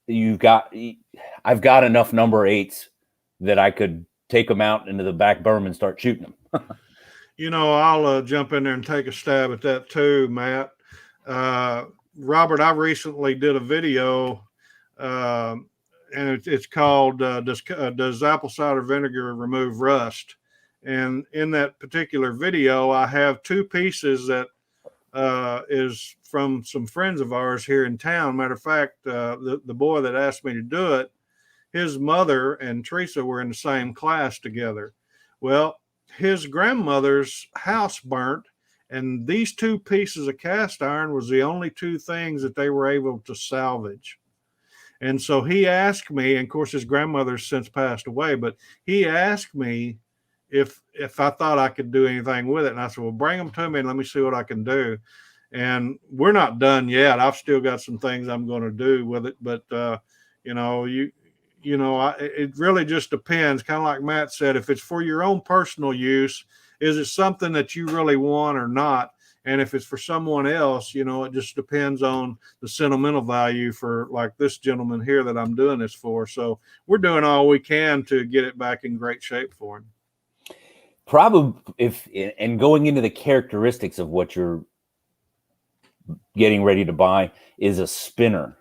I've got enough number 8s that I could take them out into the back berm and start shooting them. I'll jump in there and take a stab at that too, Matt. Robert, I recently did a video it's called Does Apple Cider Vinegar Remove Rust? And in that particular video, I have two pieces that is from some friends of ours here in town. Matter of fact, the boy that asked me to do it, his mother and Teresa were in the same class together. Well, his grandmother's house burnt, and these two pieces of cast iron was the only two things that they were able to salvage. And so he asked me, and of course his grandmother's since passed away, but he asked me if I thought I could do anything with it. And I said, well, bring them to me and let me see what I can do. And we're not done yet. I've still got some things I'm going to do with it, but it really just depends. Kind of like Matt said, if it's for your own personal use, is it something that you really want or not? And if it's for someone else, it just depends on the sentimental value for like this gentleman here that I'm doing this for. So we're doing all we can to get it back in great shape for him. Probably and going into the characteristics of what you're getting ready to buy is a spinner.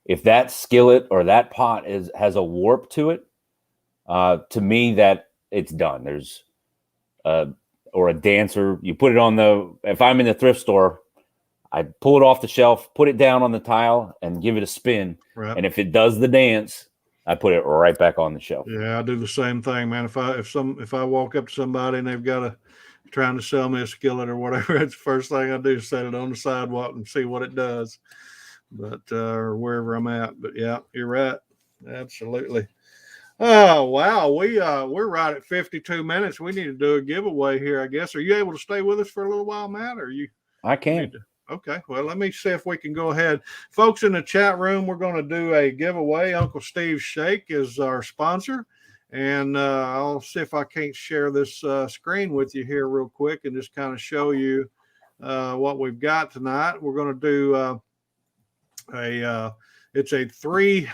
If that skillet or that pot has a warp to it, to me that it's done. There's or a dancer, you put it if I'm in the thrift store, I pull it off the shelf, put it down on the tile and give it a spin. Right. And if it does the dance, I put it right back on the shelf. Yeah, I do the same thing, man. If I walk up to somebody and they've got trying to sell me a skillet or whatever, it's the first thing I do is set it on the sidewalk and see what it does. But or wherever I'm at. But yeah, you're right. Absolutely. Oh wow, we're right at 52 minutes. We need to do a giveaway here, I guess. Are you able to stay with us for a little while, Matt? Or you? I can. Okay. Well, let me see if we can go ahead. Folks in the chat room, we're going to do a giveaway. Uncle Steve's Shake is our sponsor. And I'll see if I can't share this screen with you here real quick and just kind of show you what we've got tonight. We're going to do it's a 3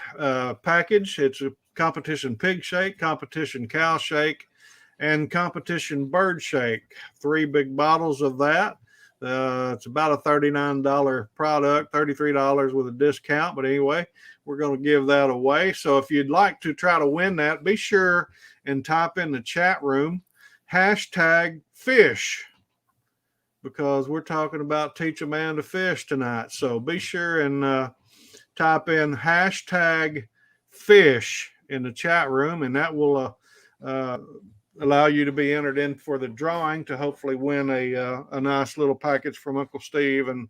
package. It's a competition pig shake, competition cow shake, and competition bird shake. 3 big bottles of that. It's about a $39 product, $33 with a discount. But anyway, we're going to give that away. So if you'd like to try to win that, be sure and type in the chat room #fish, because we're talking about Teach a Man to Fish tonight. So be sure and type in #fish in the chat room, and that will allow you to be entered in for the drawing to hopefully win a nice little package from Uncle Steve and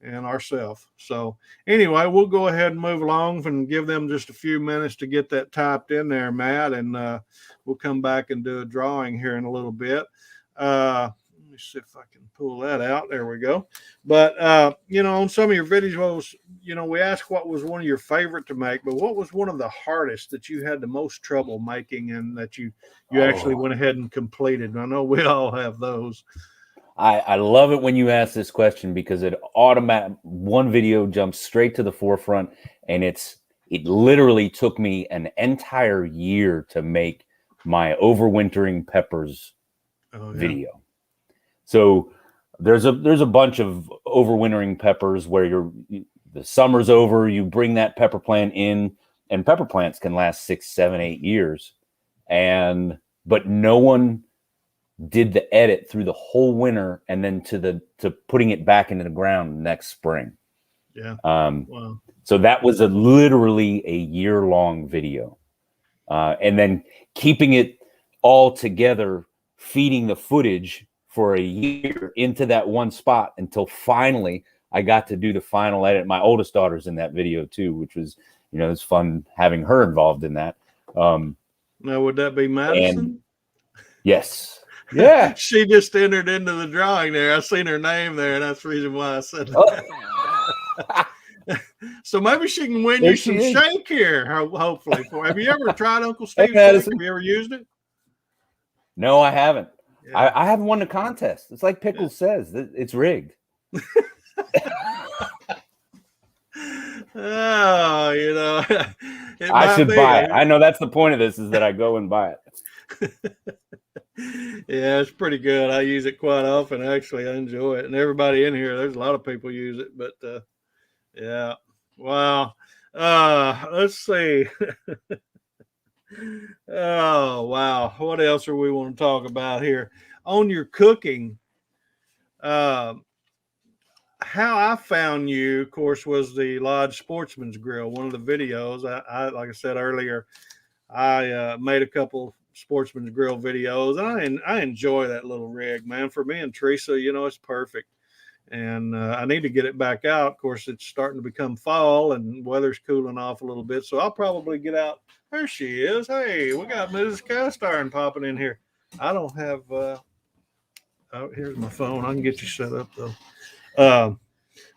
ourselves. So anyway, we'll go ahead and move along and give them just a few minutes to get that typed in there, Matt, and we'll come back and do a drawing here in a little bit. Let me see if I can pull that out. There we go. But, on some of your videos, we asked what was one of your favorite to make, but what was one of the hardest that you had the most trouble making and that you actually went ahead and completed? And I know we all have those. I love it when you ask this question because one video jumps straight to the forefront, and it literally took me an entire year to make my overwintering peppers video. So there's a bunch of overwintering peppers where the summer's over, you bring that pepper plant in, and pepper plants can last 6, 7, 8 years. But no one did the edit through the whole winter and then to putting it back into the ground next spring. Yeah. Wow. So that was literally a year-long video. And then keeping it all together, feeding the footage for a year into that one spot until finally I got to do the final edit. My oldest daughter's in that video too, which was, it's fun having her involved in that. Now, would that be Madison? Yes. Yeah. She just entered into the drawing there. I seen her name there, and that's the reason why I said that. So maybe she can win you some shake here, hopefully. Have you ever tried Uncle Steve's shake? Have you ever used it? No, I haven't. Yeah. I haven't won a contest. It's like Pickles says. It's rigged. Oh, I should buy it. I know that's the point of this, is that I go and buy it. Yeah, it's pretty good. I use it quite often. Actually, I enjoy it. And everybody in here, there's a lot of people use it. But, yeah. Wow. Let's see. Oh wow, what else are we want to talk about here on your cooking? Uh, how I found you, of course, was the Lodge Sportsman's Grill. One of the videos, I like I said earlier, I made a couple Sportsman's Grill videos, and I enjoy that little rig, man. For me and Teresa, it's perfect. And I need to get it back out. Of course, it's starting to become fall, and weather's cooling off a little bit, so I'll probably get out. There she is. Hey, we got Mrs. Cast Iron popping in here. I don't have. Oh, here's my phone. I can get you set up though.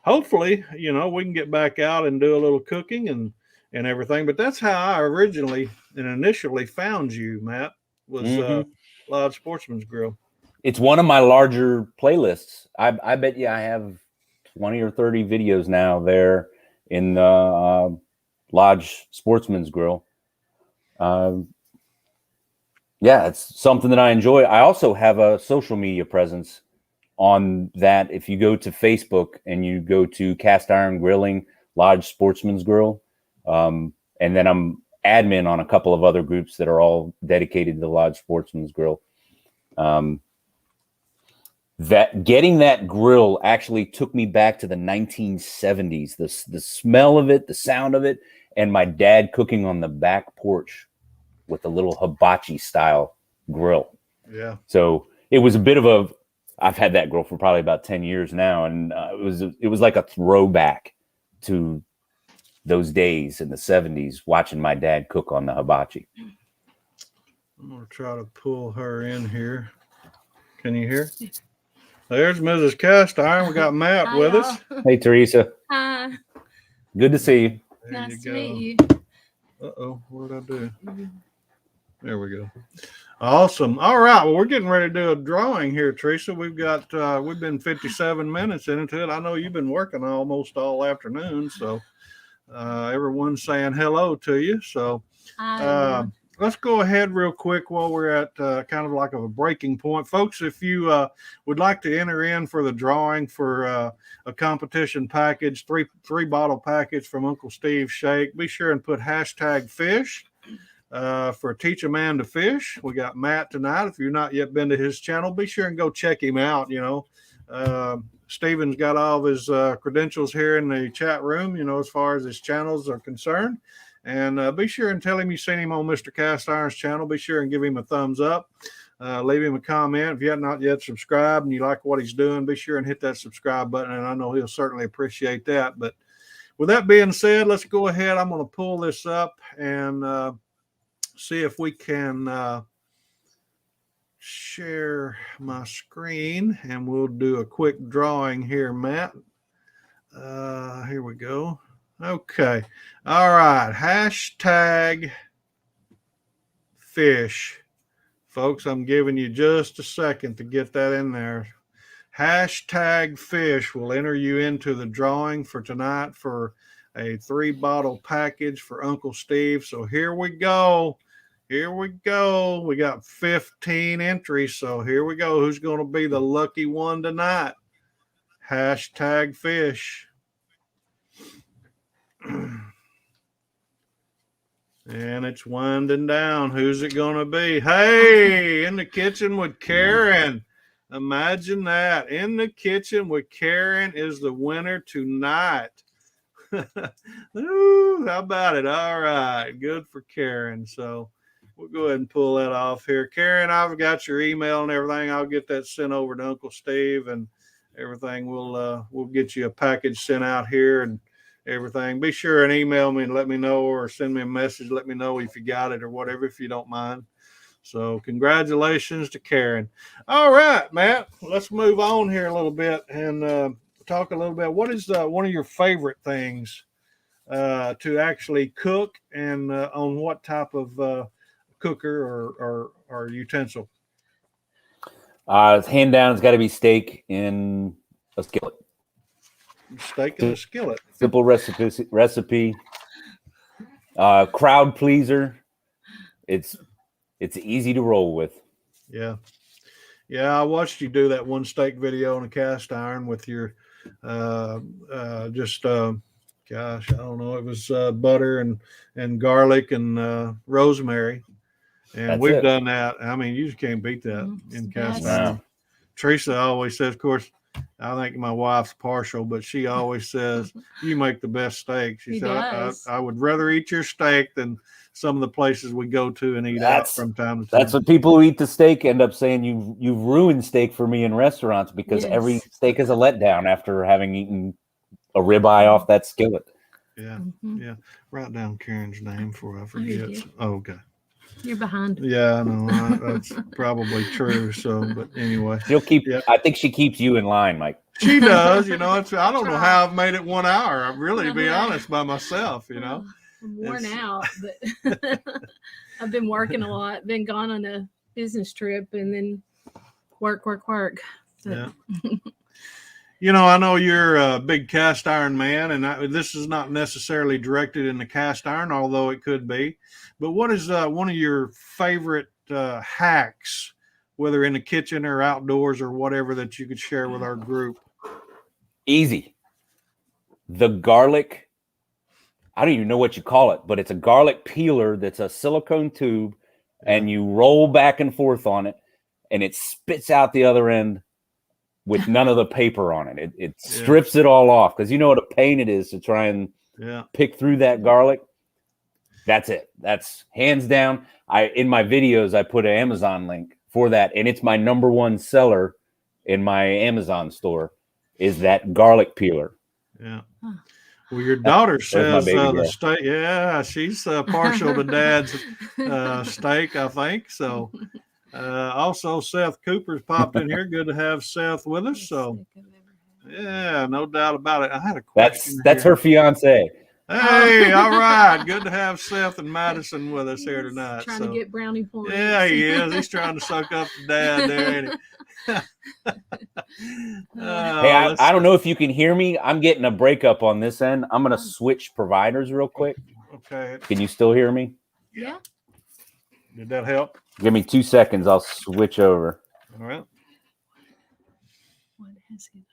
Hopefully, we can get back out and do a little cooking and everything. But that's how I originally and initially found you, Matt. Was Lodge Sportsman's Grill. It's one of my larger playlists. I bet you I have 20 or 30 videos now there in the Lodge Sportsman's Grill. Yeah, it's something that I enjoy. I also have a social media presence on that. If you go to Facebook and you go to Cast Iron Grilling, Lodge Sportsman's Grill, and then I'm admin on a couple of other groups that are all dedicated to the Lodge Sportsman's Grill. That getting that grill actually took me back to the 1970s. The smell of it, the sound of it, and my dad cooking on the back porch with a little hibachi style grill. Yeah. So it was a bit of a. I've had that grill for probably about 10 years now, and it was like a throwback to those days in the 70s, watching my dad cook on the hibachi. I'm gonna try to pull her in here. Can you hear? There's Mrs. Cast Iron. We got Matt with us. Hey, Teresa. Hi. Good to see you. There Nice to you meet go. you. Uh-oh, what did I do? There we go. Awesome. All right. Well, we're getting ready to do a drawing here, Teresa. We've been 57 minutes into it. I know you've been working almost all afternoon, so everyone's saying hello to you. So let's go ahead real quick while we're at kind of like a breaking point. Folks, if you would like to enter in for the drawing for a competition package, three bottle package from Uncle Steve's Shake, be sure and put #fish for Teach a Man to Fish. We got Matt tonight. If you've not yet been to his channel, be sure and go check him out. Steven's got all of his credentials here in the chat room, as far as his channels are concerned. And be sure and tell him you seen him on Mr. Cast Iron's channel. Be sure and give him a thumbs up. Leave him a comment. If you have not yet subscribed and you like what he's doing, be sure and hit that subscribe button. And I know he'll certainly appreciate that. But with that being said, let's go ahead. I'm going to pull this up and see if we can share my screen. And we'll do a quick drawing here, Matt. Here we go. Okay. All right. #fish. Folks, I'm giving you just a second to get that in there. #fish will enter you into the drawing for tonight for a 3-bottle package for Uncle Steve. So here we go. Here we go. We got 15 entries. So here we go. Who's going to be the lucky one tonight? #fish. And it's winding down. Who's it going to be? Hey, in the kitchen with Karen. Imagine that. In the kitchen with Karen is the winner tonight. Ooh, how about it? All right. Good for Karen. So we'll go ahead and pull that off here. Karen, I've got your email and everything. I'll get that sent over to Uncle Steve and everything. We'll get you a package sent out here and everything. Be sure and email me and let me know, or send me a message. Let me know if you got it or whatever, if you don't mind. So congratulations to Karen. All right, Matt, let's move on here a little bit and talk a little bit. What is one of your favorite things to actually cook, and on what type of cooker or utensil? Hand down, it's got to be steak in a skillet. Steak in a skillet. Simple recipe. Crowd pleaser. It's easy to roll with. Yeah. I watched you do that one steak video on a cast iron with your just gosh, I don't know. It was butter and garlic and rosemary. And That's we've it. done that. I mean, you just can't beat that in cast best. iron. Teresa always says, of course, I think my wife's partial, but she always says, you make the best steak. She said, I would rather eat your steak than some of the places we go to and eat out from time to time. That's what people who eat the steak end up saying. You've ruined steak for me in restaurants because every steak is a letdown after having eaten a ribeye off that skillet. Yeah, yeah. Write down Karen's name before I forget. Oh, okay. You're behind. Yeah, I know. That's probably true. So, but anyway, she'll keep. Yeah. I think she keeps you in line, Mike. She does. You know, I don't know how I've made it 1 hour. I'm really, to be honest, by myself. You know, I'm worn out, but I've been working a lot. Been gone on a business trip, and then work. So. Yeah. You know, I know you're a big cast iron man, and this is not necessarily directed in the cast iron, although it could be. But what is one of your favorite hacks, whether in the kitchen or outdoors or whatever, that you could share with our group? Easy. The garlic, I don't even know what you call it, but it's a garlic peeler that's a silicone tube, and you roll back and forth on it, and it spits out the other end with none of the paper on it. It strips it all off, because you know what a pain it is to try and pick through that garlic. That's it. That's hands down. In my videos, I put an Amazon link for that, and it's my #1 seller in my Amazon store is that garlic peeler. Yeah. Well, your daughter says the steak. Yeah, she's partial to Dad's steak, I think. So, also Seth Cooper's popped in here. Good to have Seth with us. So, yeah, no doubt about it. I had a question. That's her fiance. Hey, all right. Good to have Seth and Madison with us here tonight. Trying to get brownie points. Yeah, he is. He's trying to suck up to Dad there, ain't he? Hey, I don't know if you can hear me. I'm getting a breakup on this end. I'm going to switch providers real quick. Okay. Can you still hear me? Yeah. Did that help? Give me 2 seconds. I'll switch over. All right. What has he learned?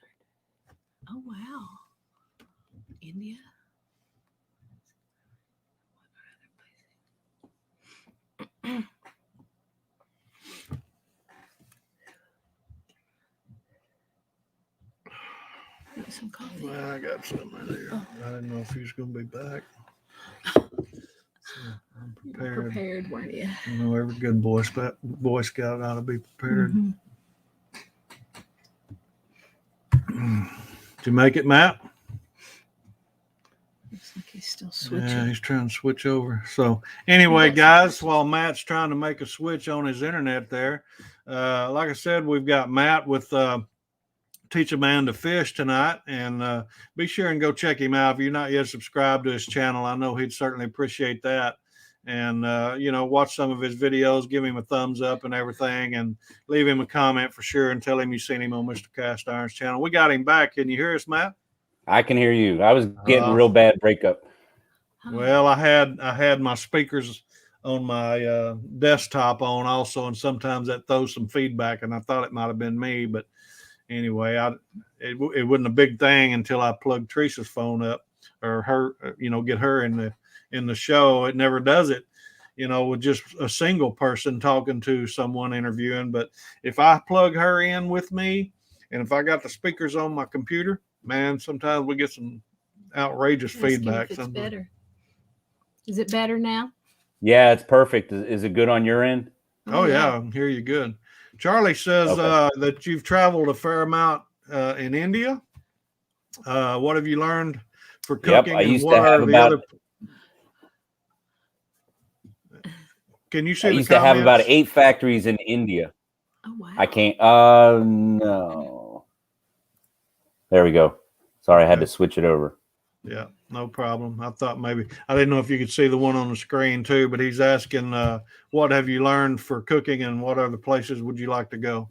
Oh, wow. India. Some coffee. Well, I got something there. I didn't know if he was going to be back. So I'm prepared. Prepared, weren't you? You know, every good Boy Scout ought to be prepared. Did you make it, Matt? Looks like he's still switching. Yeah, he's trying to switch over. So anyway, guys, while Matt's trying to make a switch on his internet there, like I said, we've got Matt with Teach a Man to Fish tonight, and be sure and go check him out if you're not yet subscribed to his channel. I know he'd certainly appreciate that. And you know, watch some of his videos, give him a thumbs up and everything, and leave him a comment for sure, and tell him you've seen him on Mr. Cast Iron's channel. We got him back. Can you hear us, Matt? I can hear you. I was getting a real bad breakup. Well, I had my speakers on my desktop on also, and sometimes that throws some feedback, and I thought it might have been me, but anyway, it wasn't a big thing until I plugged Teresa's phone up, or her, you know, get her in the show. It never does it, you know, with just a single person talking to someone interviewing. But if I plug her in with me, and if I got the speakers on my computer, man, sometimes we get some outrageous feedback. It's better. Is it better now? Yeah, it's perfect. Is it good on your end? Oh yeah, I can hear you good. Charlie says that you've traveled a fair amount in India. What have you learned for cooking? Yep, I used to have about. Can you see? I used to have about 8 factories in India. Oh wow! I can't. No. There we go. Sorry, I had to switch it over. Yeah, no problem. I thought maybe I didn't know if you could see the one on the screen too, but he's asking, what have you learned for cooking, and what other places would you like to go?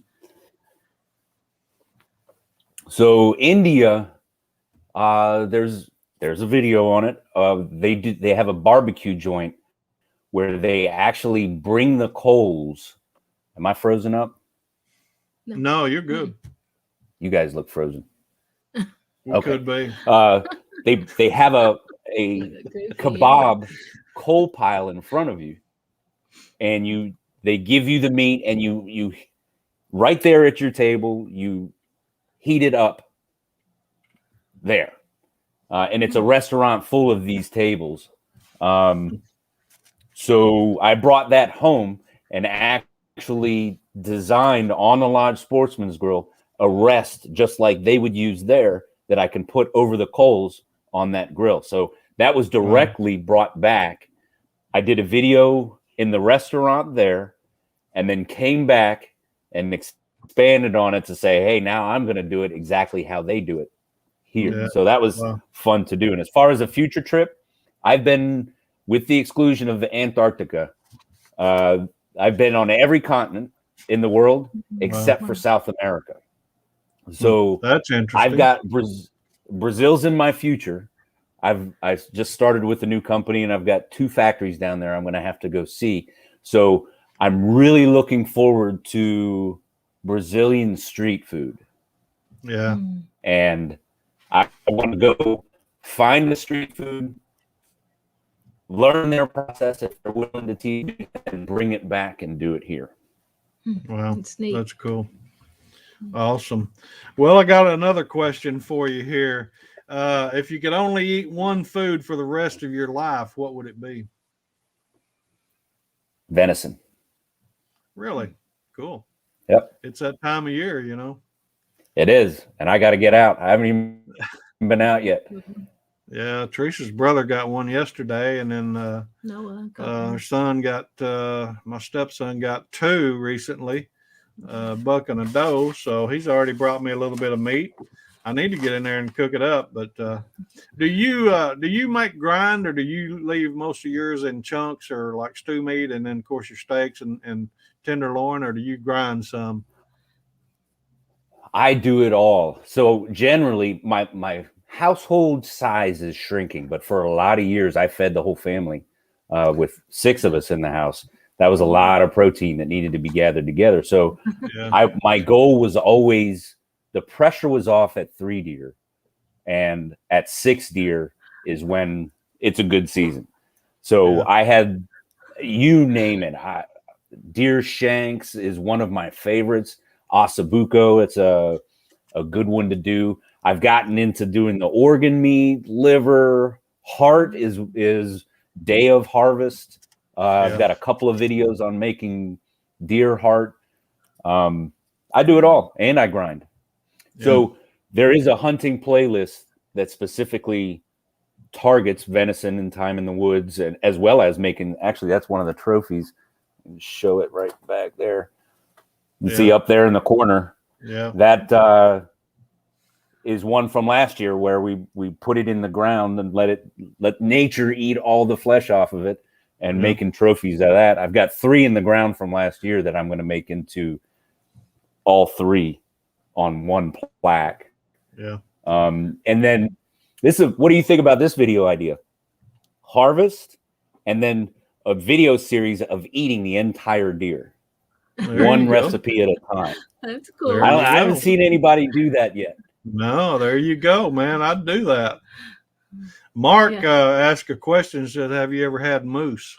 So India, there's a video on it. They have a barbecue joint where they actually bring the coals. Am I frozen up? No, you're good. You guys look frozen. We could be. they have a Goofy, kebab coal pile in front of you, and they give you the meat, and you right there at your table, you heat it up there. And it's a restaurant full of these tables. So I brought that home and actually designed on the Lodge Sportsman's Grill a rest just like they would use there that I can put over the coals on that grill. So that was directly brought back. I did a video in the restaurant there and then came back and expanded on it to say, hey, now I'm going to do it exactly how they do it here. Yeah. So that was fun to do. And as far as a future trip, I've been, with the exclusion of the Antarctica, I've been on every continent in the world except for South America. So that's interesting. I've got Brazil's in my future. I just started with a new company, and I've got 2 factories down there I'm going to have to go see. So I'm really looking forward to Brazilian street food. Yeah. And I want to go find the street food, learn their process if they're willing to teach me, and bring it back and do it here. Wow, That's neat. That's cool. Awesome. Well, I got another question for you here. If you could only eat one food for the rest of your life, what would it be? Venison. Really? Cool. Yep. It's that time of year, you know. It is. And I got to get out. I haven't even been out yet. Yeah, Teresa's brother got one yesterday, and then her son got my stepson got 2 recently, a buck and a doe. So he's already brought me a little bit of meat. I need to get in there and cook it up. But do you make grind, or do you leave most of yours in chunks, or like stew meat, and then of course your steaks and tenderloin, or do you grind some? I do it all. So generally, my household size is shrinking, but for a lot of years, I fed the whole family with 6 of us in the house. That was a lot of protein that needed to be gathered together. So my goal was always, the pressure was off at 3 deer, and at 6 deer is when it's a good season. So I had, you name it. Deer shanks is one of my favorites. Ossobuco, it's a good one to do. I've gotten into doing the organ meat, liver, heart is day of harvest. I've got a couple of videos on making deer heart. I do it all, and I grind. So there is a hunting playlist that specifically targets venison and time in the woods, and as well as making, actually, that's one of the trophies. Show it right back there. You see up there in the corner. Yeah. That is one from last year where we put it in the ground and let nature eat all the flesh off of it, and making trophies of that. I've got 3 in the ground from last year that I'm going to make into all 3 on one plaque. Yeah. And then what do you think about this video idea? Harvest, and then a video series of eating the entire deer. One recipe at a time. That's cool. I haven't seen anybody do that yet. No, there you go, man. I'd do that. Mark asked a question, said, have you ever had moose?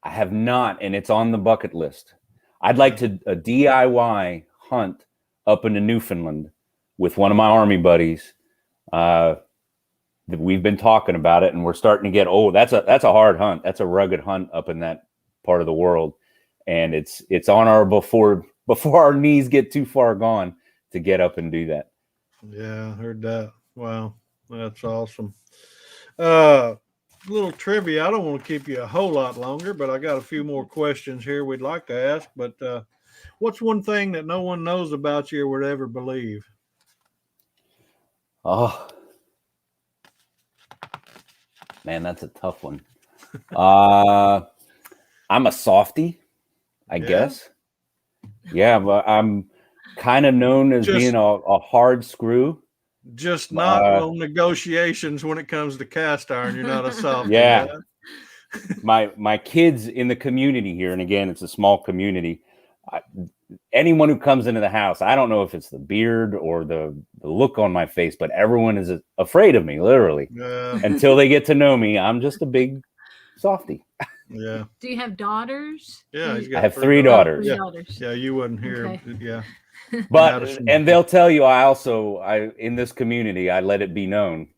I have not, and it's on the bucket list. I'd like to a DIY hunt up into Newfoundland with one of my Army buddies. We've been talking about it, and we're starting to get, that's a hard hunt. That's a rugged hunt up in that part of the world. And it's on our before our knees get too far gone to get up and do that. Yeah, I heard that. Wow, that's awesome. Little trivia. I don't want to keep you a whole lot longer, but I got a few more questions here we'd like to ask. But what's one thing that no one knows about you or would ever believe? Oh, man, that's a tough one. I'm a softie, I guess. Yeah, but I'm kind of known as being a hard screw. Just not on negotiations when it comes to cast iron. You're not a softie. Yeah. My kids in the community here, and again, it's a small community. anyone who comes into the house, I don't know if it's the beard or the look on my face, but everyone is afraid of me, literally. Yeah. Until they get to know me, I'm just a big softie. Yeah. Do you have daughters? Yeah. He's got I have 3 daughters. Three daughters. Yeah. You wasn't here. Okay. Yeah. But Madison. and they'll tell you I in this community I let it be known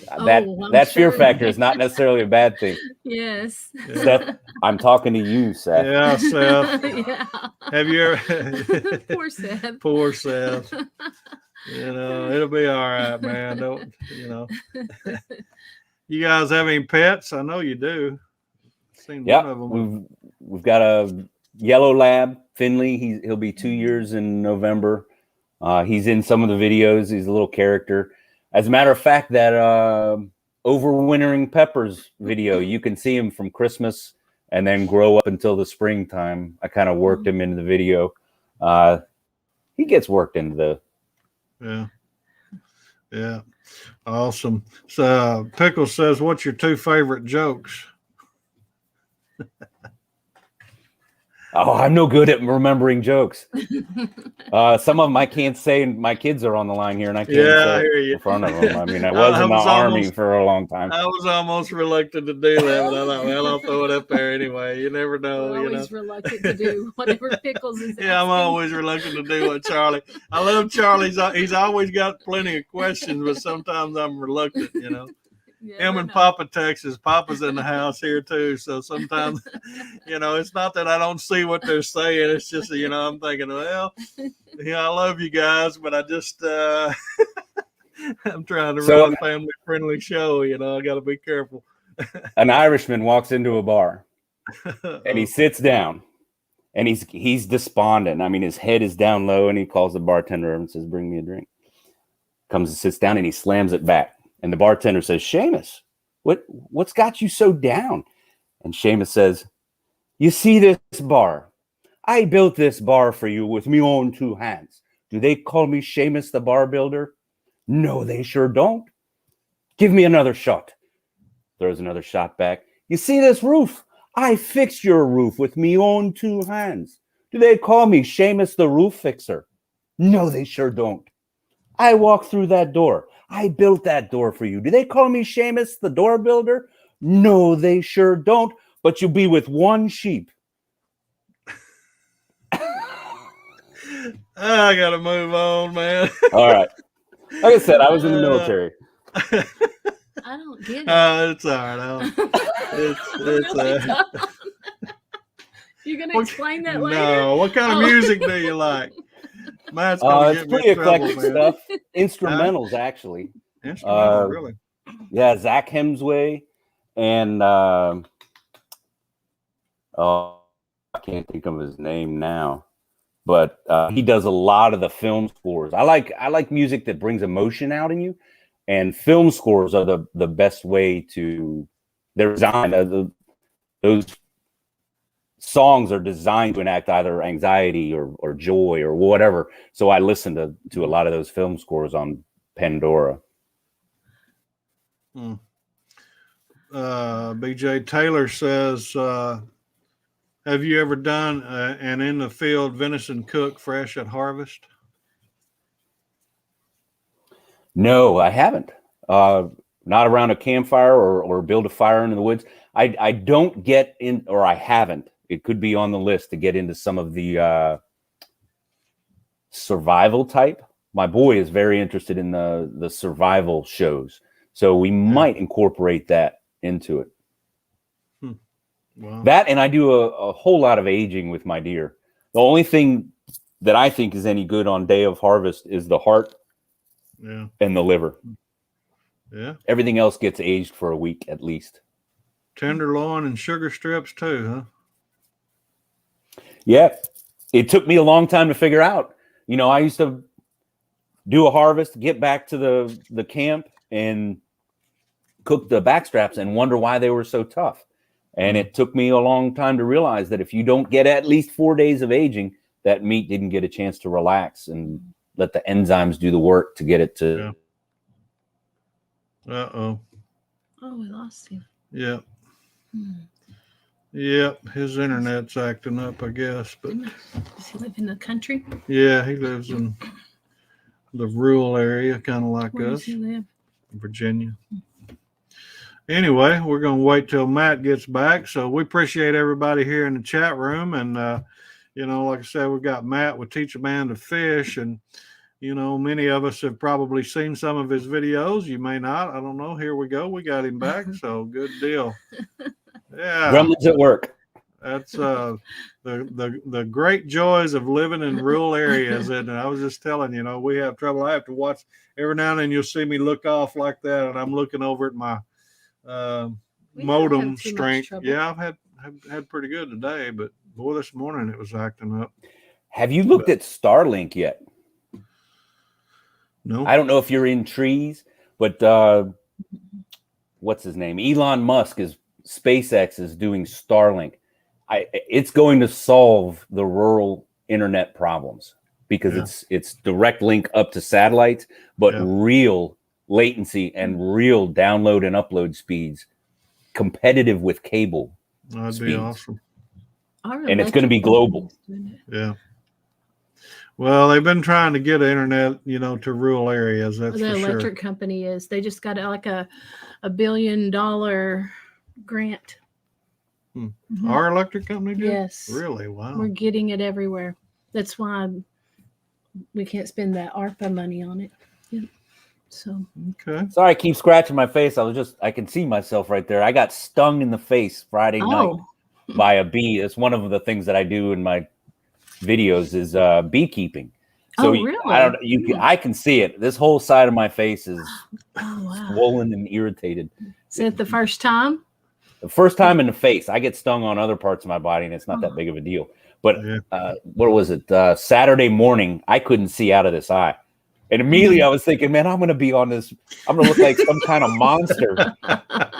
that I'm that fear sure. factor is not necessarily a bad thing. Yes. Seth, I'm talking to you, Seth. Yeah, Seth. Yeah. Have you ever? Poor Seth. Poor Seth. You know, it'll be all right, man. Don't, you know. You guys have any pets? I know you do. Seen Yeah, one of them. we've got a yellow lab, Finley. He'll be 2 years in November. He's in some of the videos. He's a little character. As a matter of fact, that overwintering peppers video, you can see him from Christmas and then grow up until the springtime. I kind of worked him into the video. He gets worked into the. Yeah. Yeah. Awesome. So Pickle says, what's your 2 favorite jokes? Oh, I'm no good at remembering jokes. Some of them I can't say, and my kids are on the line here, and I can't say I hear you. in front of them. I mean, I was in the Army for a long time. I was almost reluctant to do that, but I thought, well, I'll throw it up there anyway. You never know. We're always reluctant to do whatever Pickles is. Yeah, I'm always reluctant to do what Charlie. I love Charlie's. He's always got plenty of questions, but sometimes I'm reluctant, you know. Him and Papa Texas. Papa's in the house here too. So sometimes, you know, it's not that I don't see what they're saying. It's just, you know, I'm thinking, well, yeah, I love you guys, but I just, I'm trying to run a family friendly show. You know, I got to be careful. An Irishman walks into a bar and he sits down and he's despondent. I mean, his head is down low and he calls the bartender and says, bring me a drink. Comes and sits down and he slams it back. And the bartender says, Seamus, what's got you so down? And Seamus says, you see this bar? I built this bar for you with me own 2 hands. Do they call me Seamus the bar builder? No, they sure don't. Give me another shot. Throws another shot back. You see this roof? I fixed your roof with me own 2 hands. Do they call me Seamus the roof fixer? No, they sure don't. I walked through that door. I built that door for you. Do they call me Seamus the door builder? No, they sure don't. But you'll be with 1 sheep. I got to move on, man. All right. Like I said, I was in the military. I don't get it. It's all right. You're going to explain that later? No. What kind of music do you like? Matt's It's pretty eclectic stuff. Instrumentals, actually. Instrumental, really? Yeah, Zach Hemsway and I can't think of his name now, but he does a lot of the film scores. I like music that brings emotion out in you, and film scores are the best way to. They're designed. Those songs are designed to enact either anxiety or joy or whatever. So I listen to a lot of those film scores on Pandora. BJ Taylor says, have you ever done an in the field venison cook fresh at harvest? No, I haven't. Not around a campfire or build a fire in the woods. I don't get in, or I haven't. It could be on the list to get into some of the survival type. My boy is very interested in the survival shows, so we might incorporate that into it. Wow. That, and I do a whole lot of aging with my deer. The only thing that I think is any good on day of harvest is the heart and the liver. Yeah. Everything else gets aged for a week at least. Tenderloin and sugar strips too, huh? Yeah, it took me a long time to figure out. You know, I used to do a harvest, get back to the camp and cook the backstraps and wonder why they were so tough. And it took me a long time to realize that if you don't get at least 4 days of aging, that meat didn't get a chance to relax and let the enzymes do the work to get it to. Yeah. Uh-oh. Oh, we lost you. Yeah. Yep, his internet's acting up, I guess. But Does he live in the country? yeah, he lives in the rural area, kind of like Where does us, he live? Virginia. Anyway, we're going to wait till Matt gets back. So we appreciate everybody here in the chat room. And, like I said, we've got Matt with Teach a Man to Fish. And, many of us have probably seen some of his videos. You may not. I don't know. Here we go. We got him back. So good deal. Yeah. Gremlins at work. That's the great joys of living in rural areas. And I was just telling we have trouble. I have to watch every now and then. You'll see me look off like that, and I'm looking over at my modem strength. Yeah, I've had pretty good today, but boy, this morning it was acting up. Have you looked at Starlink yet? No. I don't know if you're in trees, but what's his name? Elon Musk SpaceX is doing Starlink. It's going to solve the rural internet problems because it's direct link up to satellites, but real latency and real download and upload speeds competitive with cable. That'd speeds. Be awesome. And it's going to be global. Yeah. Well, they've been trying to get internet, to rural areas. That's the for electric sure. company is. They just got like a $1 billion grant. Mm-hmm. Our electric company did? Yes. Really? Wow. We're getting it everywhere. That's why we can't spend that ARPA money on it. Yeah. So okay. Sorry, I keep scratching my face. I can see myself right there. I got stung in the face Friday night by a bee. It's one of the things that I do in my videos is beekeeping. So really? I can see it. This whole side of my face is swollen and irritated. Is it the first time? The first time in the face. I get stung on other parts of my body, and it's not that big of a deal. But what was it? Saturday morning, I couldn't see out of this eye. And immediately I was thinking, man, I'm going to be on this. I'm going to look like some kind of monster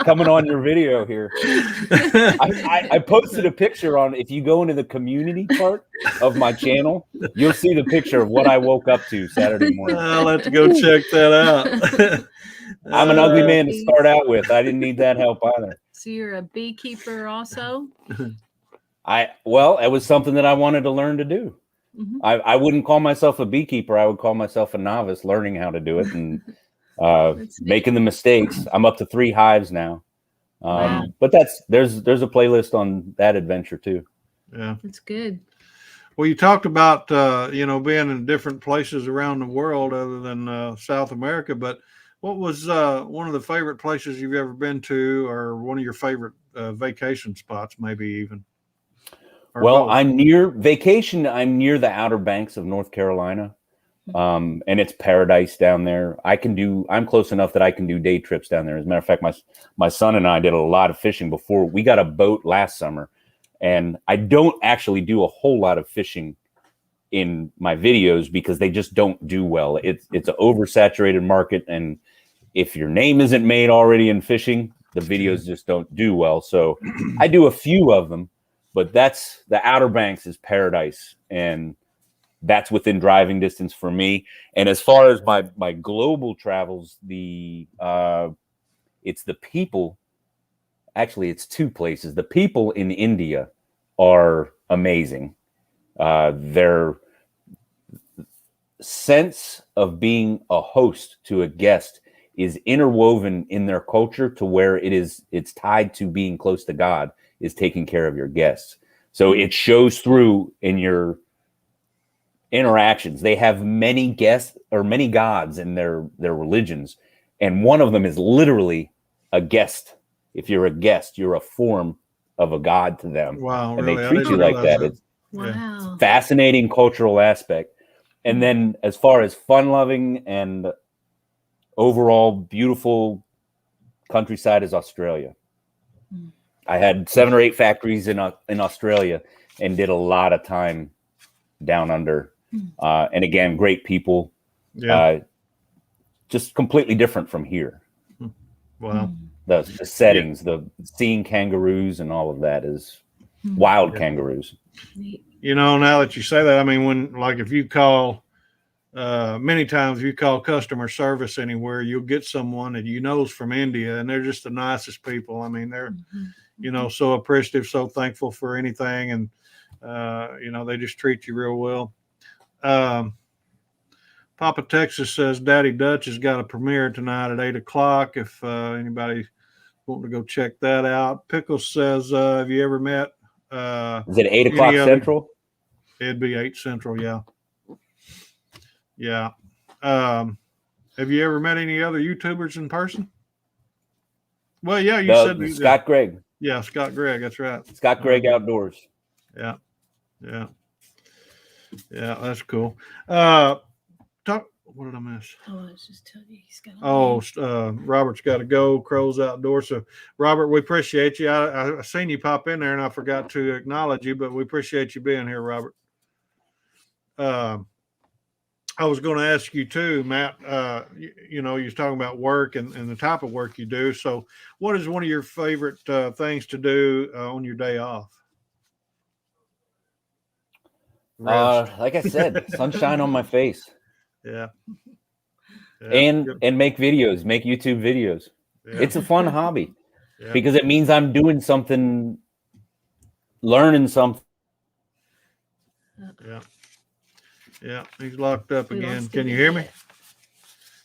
coming on your video here. I posted a picture on, if you go into the community part of my channel, you'll see the picture of what I woke up to Saturday morning. I'll have to go check that out. I'm an ugly man to start out with. I didn't need that help either. So you're a beekeeper also? It was something that I wanted to learn to do. Mm-hmm. I wouldn't call myself a beekeeper. I would call myself a novice learning how to do it and making the mistakes. I'm up to 3 hives now. But there's a playlist on that adventure too. Yeah. That's good. Well, you talked about, being in different places around the world other than South America, but what was one of the favorite places you've ever been to, or one of your favorite vacation spots, maybe even? Well, I'm near the Outer Banks of North Carolina, and it's paradise down there. I'm close enough that I can do day trips down there. As a matter of fact, my son and I did a lot of fishing before. We got a boat last summer, and I don't actually do a whole lot of fishing in my videos because they just don't do well. It's an oversaturated market, and if your name isn't made already in fishing, the videos just don't do well. So I do a few of them. But that's the Outer Banks is paradise, and that's within driving distance for me. And as far as my global travels, it's the people. Actually, it's 2 places. The people in India are amazing. Their sense of being a host to a guest is interwoven in their culture to where it's tied to being close to God. Is taking care of your guests. So it shows through in your interactions. They have many guests or many gods in their religions. And one of them is literally a guest. If you're a guest, you're a form of a god to them. Wow. And really? They treat you like that. It's fascinating cultural aspect. And then as far as fun loving and overall beautiful countryside is Australia. I had 7 or 8 factories in Australia and did a lot of time down under. And again, great people. Yeah. Just completely different from here. Wow. The settings, the seeing kangaroos and all of that is wild kangaroos. Now that you say that, I mean, if you call, many times if you call customer service anywhere, you'll get someone that you know is from India, and they're just the nicest people. I mean, they're, so appreciative, so thankful for anything. And, they just treat you real well. Papa Texas says Daddy Dutch has got a premiere tonight at 8:00. If anybody wanting to go check that out. Pickles says, have you ever met? Is it 8:00 Central? It'd be 8 Central. Yeah. Yeah. Have you ever met any other YouTubers in person? Well, yeah, you said Scott Gregg. Yeah, Scott Gregg. That's right. Scott Gregg Outdoors. Yeah. Yeah. Yeah. That's cool. What did I miss? Oh, I was just telling you he's got. Robert's got to go. Crows Outdoors. So, Robert, we appreciate you. I seen you pop in there, and I forgot to acknowledge you, but we appreciate you being here, Robert. I was going to ask you too, Matt. You was talking about work and the type of work you do. So, what is one of your favorite things to do on your day off? Like I said, sunshine on my face. Yeah. And make videos, make YouTube videos. Yeah. It's a fun hobby because it means I'm doing something, learning something. Yeah. Yeah. He's locked up again. Can you hear me?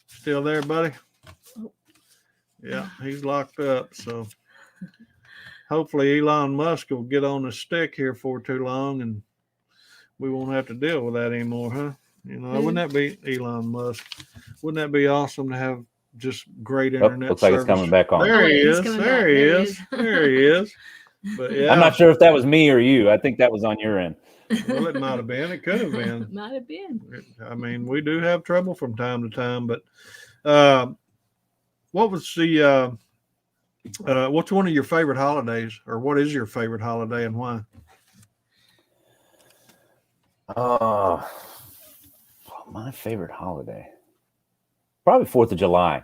Still there, buddy? Oh. Yeah. He's locked up. So hopefully Elon Musk will get on the stick here for too long and we won't have to deal with that anymore, huh? Wouldn't that be Elon Musk? Wouldn't that be awesome to have just great internet? Looks like it's coming back on. There he is. There he is. There he is. But yeah, I'm not sure if that was me or you. I think that was on your end. Well, it might have been. It could have been. Might have been. I mean, we do have trouble from time to time. But what was the? What's one of your favorite holidays, or what is your favorite holiday and why? My favorite holiday, probably 4th of July.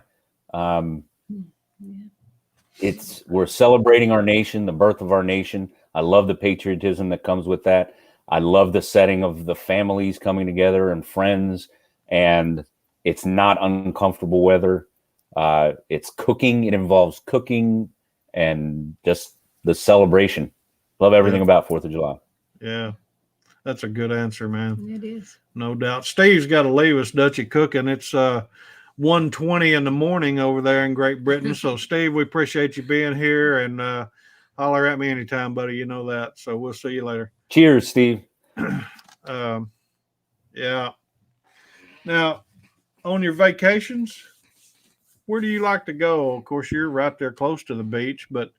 We're celebrating our nation, the birth of our nation. I love the patriotism that comes with that. I love the setting of the families coming together and friends, and it's not uncomfortable weather. It's cooking. It involves cooking and just the celebration. Love everything about 4th of July. Yeah. That's a good answer, man. It is. No doubt. Steve's got to leave us, Dutchy cooking. It's 1:20 in the morning over there in Great Britain. So, Steve, we appreciate you being here, and holler at me anytime, buddy. You know that. So we'll see you later. Cheers, Steve. Yeah. Now, on your vacations, where do you like to go? Of course, you're right there close to the beach, but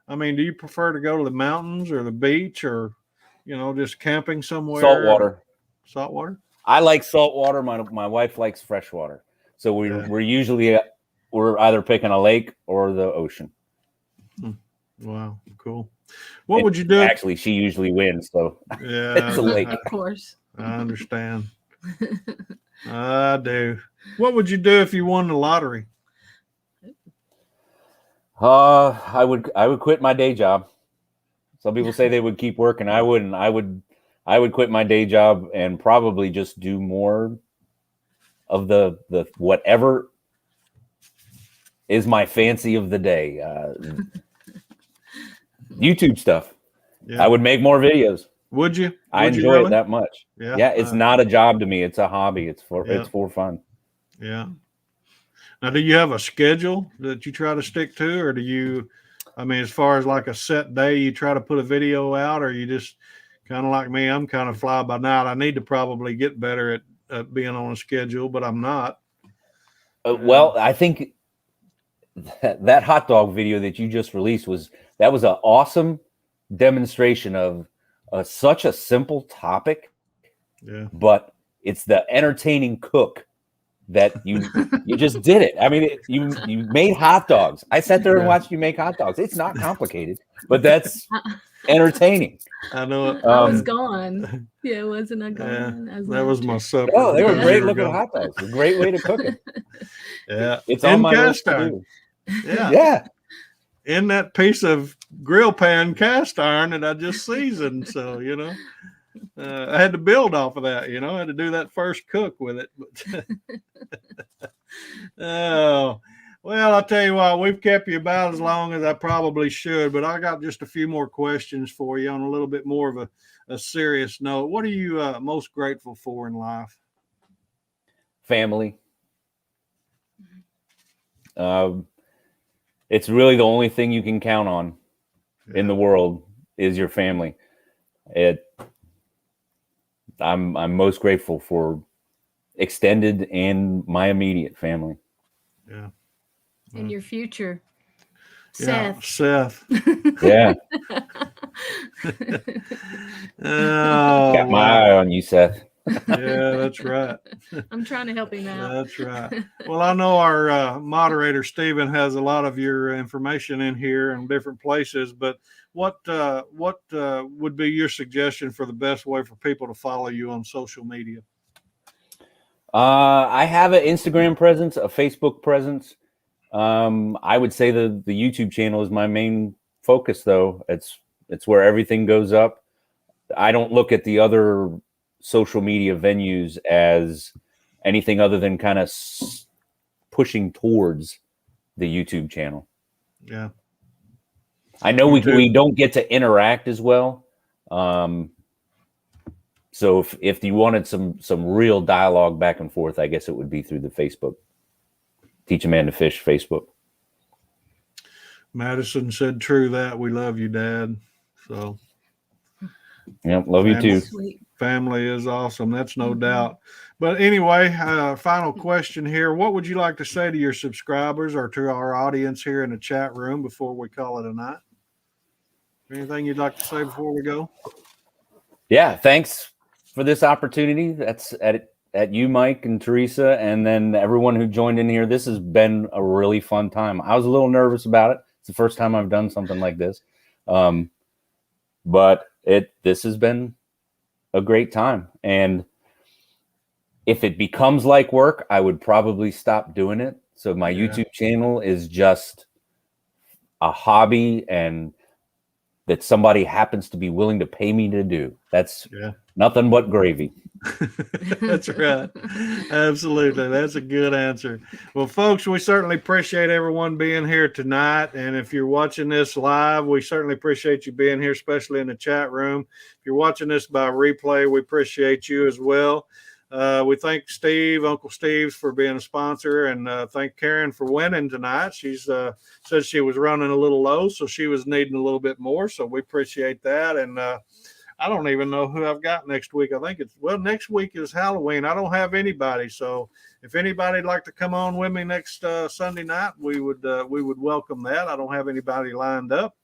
I mean, do you prefer to go to the mountains or the beach or just camping somewhere? Saltwater. Saltwater? I like saltwater. My wife likes freshwater. So we're usually we're either picking a lake or the ocean. Wow, cool. What would you do? Actually, she usually wins, so yeah, it's a lake. Of course. I understand. I do. What would you do if you won the lottery? I would quit my day job. Some people say they would keep working. I wouldn't. I would quit my day job and probably just do more of the whatever is my fancy of the day. YouTube stuff. Yeah. I would make more videos. Would you? I enjoy it that much. Yeah. It's not a job to me. It's a hobby. It's for fun. Yeah. Now, do you have a schedule that you try to stick to, or do you? I mean, as far as like a set day, you try to put a video out, or you just kind of like me? I'm kind of fly by night. I need to probably get better at being on a schedule, but I'm not. Well, I think that hot dog video that you just released was an awesome demonstration of such a simple topic. Yeah. But it's the entertaining cook that you just did it. I mean, you made hot dogs. I sat there and watched you make hot dogs. It's not complicated, but that's entertaining. I know it. I was gone. Yeah, wasn't I gone? Yeah, that was my supper. Oh, they were great looking hot dogs. A great way to cook it. Yeah, it's on my list to do. Yeah. In that piece of grill pan cast iron that I just seasoned. So, I had to build off of that, I had to do that first cook with it. But oh, Well, I'll tell you what, we've kept you about as long as I probably should, but I got just a few more questions for you on a little bit more of a serious note. What are you most grateful for in life? Family. It's really the only thing you can count on in the world is your family. I'm most grateful for extended and my immediate family. Yeah. In your future, Yeah, Seth. Yeah. Oh, Got my wow. eye on you, Seth. Yeah, that's right. I'm trying to help him out. That's right. Well, I know our moderator, Stephen, has a lot of your information in here in different places, but what would be your suggestion for the best way for people to follow you on social media? I have an Instagram presence, a Facebook presence. I would say the YouTube channel is my main focus, though. It's where everything goes up. I don't look at the other social media venues as anything other than kind of pushing towards the YouTube channel. Yeah. I know we don't get to interact as well. So if you wanted some real dialogue back and forth, I guess it would be through the Facebook. Teach a Man to Fish Facebook. Madison said true that. We love you, Dad. So Yeah, love you too. Sweet. Family is awesome. That's no doubt. But anyway, final question here. What would you like to say to your subscribers or to our audience here in the chat room before we call it a night? Anything you'd like to say before we go? Yeah, thanks for this opportunity. That's at you, Mike and Teresa, and then everyone who joined in here. This has been a really fun time. I was a little nervous about it. It's the first time I've done something like this. But this has been a great time. And if it becomes like work, I would probably stop doing it. So my YouTube channel is just a hobby and that somebody happens to be willing to pay me to do. That's nothing but gravy. That's right. Absolutely. That's a good answer. Well, folks, we certainly appreciate everyone being here tonight. And if you're watching this live, we certainly appreciate you being here, especially in the chat room. If you're watching this by replay, we appreciate you as well. We thank Uncle Steve, for being a sponsor, and thank Karen for winning tonight. She's said she was running a little low, so she was needing a little bit more. So we appreciate that. And I don't even know who I've got next week. I think next week is Halloween. I don't have anybody. So if anybody'd like to come on with me next Sunday night, we would welcome that. I don't have anybody lined up.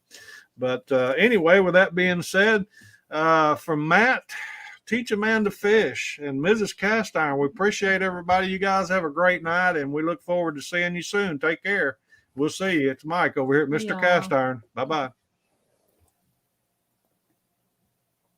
But anyway, with that being said, from Matt, Teach a Man to Fish, and Mrs. Cast Iron, we appreciate everybody. You guys have a great night, and we look forward to seeing you soon. Take care. We'll see you. It's Mike over here at Mr. Cast Iron. Bye-bye.